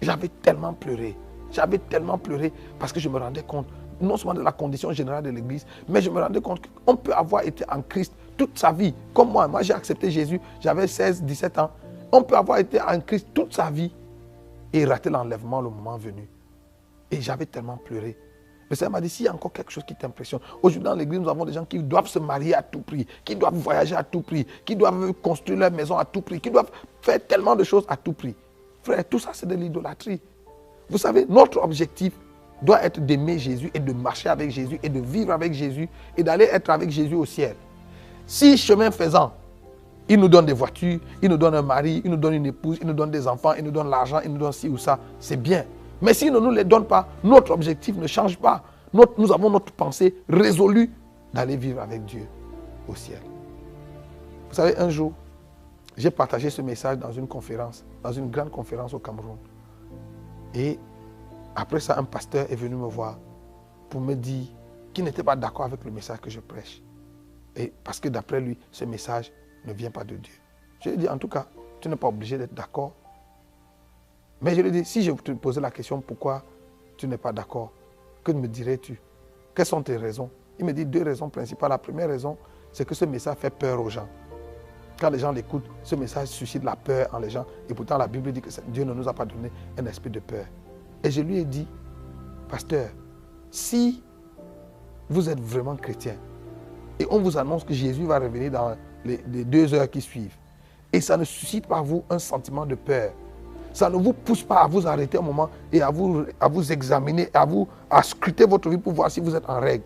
J'avais tellement pleuré. J'avais tellement pleuré parce que je me rendais compte, non seulement de la condition générale de l'église, mais je me rendais compte qu'on peut avoir été en Christ toute sa vie. Comme moi, j'ai accepté Jésus, j'avais 16, 17 ans. On peut avoir été en Christ toute sa vie et rater l'enlèvement le moment venu. Et j'avais tellement pleuré. Le Seigneur m'a dit, s'il y a encore quelque chose qui t'impressionne. Aujourd'hui dans l'église, nous avons des gens qui doivent se marier à tout prix, qui doivent voyager à tout prix, qui doivent construire leur maison à tout prix, qui doivent faire tellement de choses à tout prix. Frère, tout ça c'est de l'idolâtrie. Vous savez, notre objectif doit être d'aimer Jésus et de marcher avec Jésus et de vivre avec Jésus et d'aller être avec Jésus au ciel. Si chemin faisant, il nous donne des voitures, il nous donne un mari, il nous donne une épouse, il nous donne des enfants, il nous donne l'argent, il nous donne ci ou ça, c'est bien. Mais s'il ne nous les donne pas, notre objectif ne change pas. Nous avons notre pensée résolue d'aller vivre avec Dieu au ciel. Vous savez, un jour, j'ai partagé ce message dans une conférence, dans une grande conférence au Cameroun. Et après ça, un pasteur est venu me voir pour me dire qu'il n'était pas d'accord avec le message que je prêche. Et parce que d'après lui, ce message ne vient pas de Dieu. Je lui ai dit, en tout cas, tu n'es pas obligé d'être d'accord. Mais je lui ai dit, si je te posais la question, pourquoi tu n'es pas d'accord, que me dirais-tu? Quelles sont tes raisons? Il me dit 2 raisons principales. La première raison, c'est que ce message fait peur aux gens. Quand les gens l'écoutent, ce message suscite la peur en les gens. Et pourtant, la Bible dit que Dieu ne nous a pas donné un esprit de peur. Et je lui ai dit, pasteur, si vous êtes vraiment chrétien et on vous annonce que Jésus va revenir dans les 2 heures qui suivent, et ça ne suscite pas vous un sentiment de peur, ça ne vous pousse pas à vous arrêter un moment et à vous examiner, à scruter votre vie pour voir si vous êtes en règle.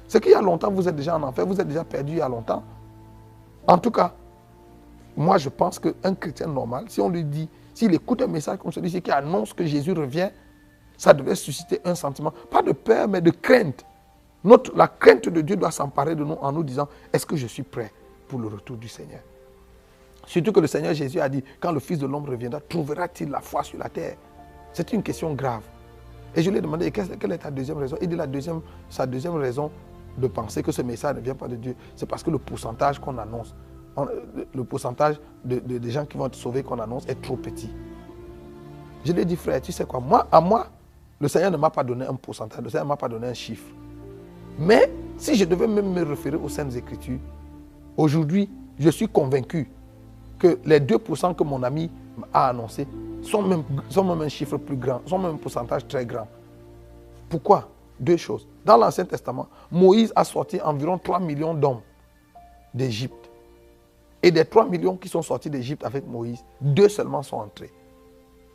C'est qu'il y a longtemps, vous êtes déjà en enfer, vous êtes déjà perdu il y a longtemps. En tout cas, moi je pense qu'un chrétien normal, si on lui dit, s'il écoute un message comme celui-ci qui annonce que Jésus revient, ça devait susciter un sentiment, pas de peur, mais de crainte. La crainte de Dieu doit s'emparer de nous en nous disant, est-ce que je suis prêt pour le retour du Seigneur? Surtout que le Seigneur Jésus a dit, quand le Fils de l'homme reviendra, trouvera-t-il la foi sur la terre? C'est une question grave. Et je lui ai demandé, quelle est ta deuxième raison? Il dit, sa deuxième raison de penser que ce message ne vient pas de Dieu, c'est parce que le pourcentage qu'on annonce, le pourcentage des gens qui vont être sauvés qu'on annonce est trop petit. Je lui ai dit, frère, tu sais quoi, moi, le Seigneur ne m'a pas donné un pourcentage, le Seigneur ne m'a pas donné un chiffre. Mais si je devais même me référer aux Saintes Écritures, aujourd'hui, je suis convaincu que les 2% que mon ami a annoncé sont même un chiffre plus grand, sont même un pourcentage très grand. Pourquoi? 2 choses. Dans l'Ancien Testament, Moïse a sorti environ 3 millions d'hommes d'Égypte. Et des 3 millions qui sont sortis d'Égypte avec Moïse, 2 seulement sont entrés.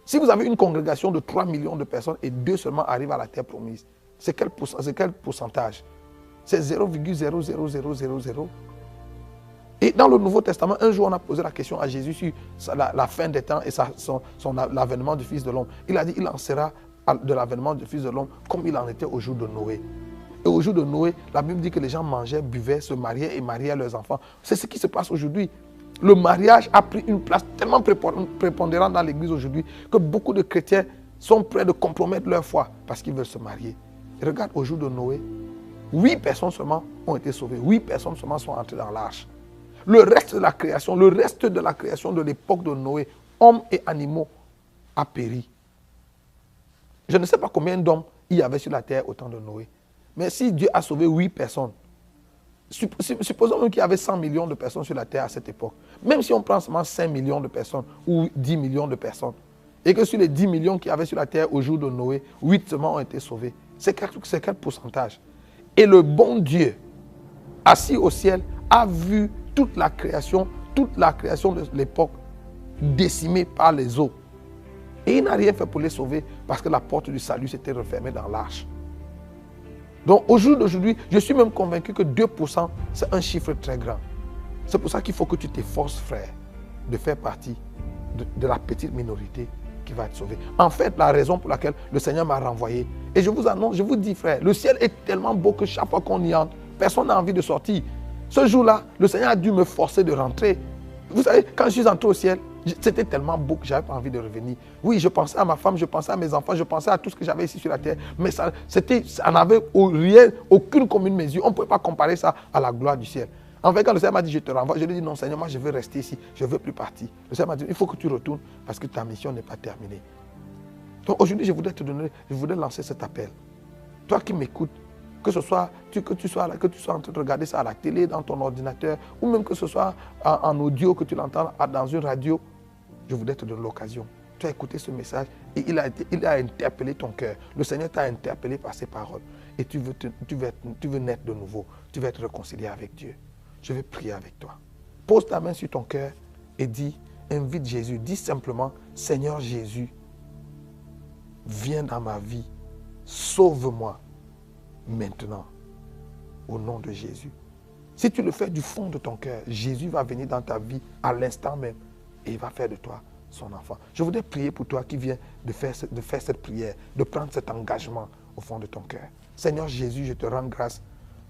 Si vous avez une congrégation de 3 millions de personnes et 2 seulement arrivent à la terre promise, c'est quel pourcentage? C'est 0,00000. Et dans le Nouveau Testament, un jour, on a posé la question à Jésus sur la fin des temps et l'avènement du Fils de l'homme. Il a dit, il en sera de l'avènement du Fils de l'homme comme il en était au jour de Noé. Et au jour de Noé, la Bible dit que les gens mangeaient, buvaient, se mariaient et mariaient leurs enfants. C'est ce qui se passe aujourd'hui. Le mariage a pris une place tellement prépondérante dans l'église aujourd'hui que beaucoup de chrétiens sont prêts de compromettre leur foi parce qu'ils veulent se marier. Et regarde, au jour de Noé, 8 personnes seulement ont été sauvées. 8 personnes seulement sont entrées dans l'arche. Le reste de la création de l'époque de Noé, hommes et animaux, a péri. Je ne sais pas combien d'hommes il y avait sur la terre au temps de Noé. Mais si Dieu a sauvé 8 personnes, supposons même qu'il y avait 100 millions de personnes sur la terre à cette époque. Même si on prend seulement 5 millions de personnes ou 10 millions de personnes, et que sur les 10 millions qu'il y avait sur la terre au jour de Noé, 8 seulement ont été sauvés. C'est quel pourcentage? Et le bon Dieu, assis au ciel, a vu toute la création de l'époque décimée par les eaux. Et il n'a rien fait pour les sauver parce que la porte du salut s'était refermée dans l'arche. Donc au jour d'aujourd'hui, je suis même convaincu que 2%, c'est un chiffre très grand. C'est pour ça qu'il faut que tu t'efforces, frère, de faire partie de la petite minorité qui va être sauvée. En fait, la raison pour laquelle le Seigneur m'a renvoyé, et je vous annonce, je vous dis, frère, le ciel est tellement beau que chaque fois qu'on y entre, personne n'a envie de sortir. Ce jour-là, le Seigneur a dû me forcer de rentrer. Vous savez, quand je suis entré au ciel, c'était tellement beau que je n'avais pas envie de revenir. Oui, je pensais à ma femme, je pensais à mes enfants, je pensais à tout ce que j'avais ici sur la terre. Mais ça n'avait rien, aucune commune mesure. On ne pouvait pas comparer ça à la gloire du ciel. En fait, quand le Seigneur m'a dit, je te renvoie, je lui ai dit, non Seigneur, moi je veux rester ici, je ne veux plus partir. Le Seigneur m'a dit, il faut que tu retournes parce que ta mission n'est pas terminée. Donc aujourd'hui, je voudrais lancer cet appel. Toi qui m'écoutes, que ce soit que tu sois en train de regarder ça à la télé, dans ton ordinateur, ou même que ce soit en audio, que tu l'entends dans une radio, je voudrais te donner l'occasion. Tu as écouté ce message et il a interpellé ton cœur. Le Seigneur t'a interpellé par ses paroles. Et tu veux naître de nouveau. Tu veux être réconcilié avec Dieu. Je vais prier avec toi. Pose ta main sur ton cœur et invite Jésus. Dis simplement, Seigneur Jésus, viens dans ma vie. Sauve-moi maintenant. Au nom de Jésus. Si tu le fais du fond de ton cœur, Jésus va venir dans ta vie à l'instant même et il va faire de toi son enfant. Je voudrais prier pour toi qui viens de faire cette prière, de prendre cet engagement au fond de ton cœur. Seigneur Jésus, je te rends grâce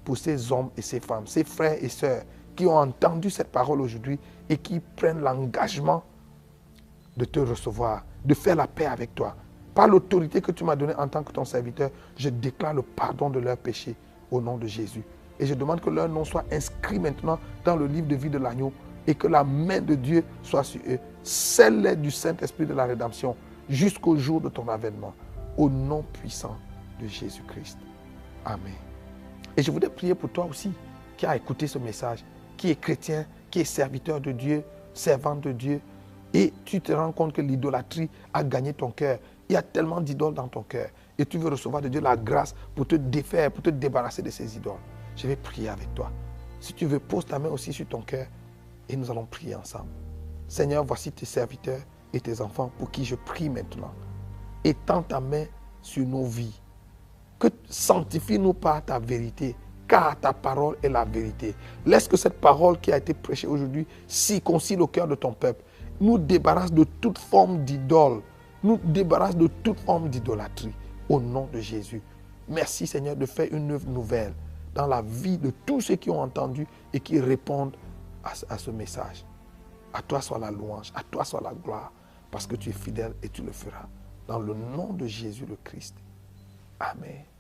pour ces hommes et ces femmes, ces frères et sœurs qui ont entendu cette parole aujourd'hui et qui prennent l'engagement de te recevoir, de faire la paix avec toi. Par l'autorité que tu m'as donnée en tant que ton serviteur, je déclare le pardon de leurs péchés au nom de Jésus. Et je demande que leur nom soit inscrit maintenant dans le livre de vie de l'agneau et que la main de Dieu soit sur eux. Scelle-les du Saint-Esprit de la rédemption jusqu'au jour de ton avènement. Au nom puissant de Jésus-Christ. Amen. Et je voudrais prier pour toi aussi qui as écouté ce message qui est chrétien, qui est serviteur de Dieu, servante de Dieu, et tu te rends compte que l'idolâtrie a gagné ton cœur. Il y a tellement d'idoles dans ton cœur. Et tu veux recevoir de Dieu la grâce pour te défaire, pour te débarrasser de ces idoles. Je vais prier avec toi. Si tu veux, pose ta main aussi sur ton cœur et nous allons prier ensemble. Seigneur, voici tes serviteurs et tes enfants pour qui je prie maintenant. Étends ta main sur nos vies. Que sanctifie-nous par ta vérité, car ta parole est la vérité. Laisse que cette parole qui a été prêchée aujourd'hui circoncise le cœur de ton peuple. Nous débarrasse de toute forme d'idole. Nous débarrasse de toute forme d'idolâtrie. Au nom de Jésus. Merci Seigneur de faire une œuvre nouvelle dans la vie de tous ceux qui ont entendu et qui répondent à ce message. À toi soit la louange, à toi soit la gloire, parce que tu es fidèle et tu le feras. Dans le nom de Jésus le Christ. Amen.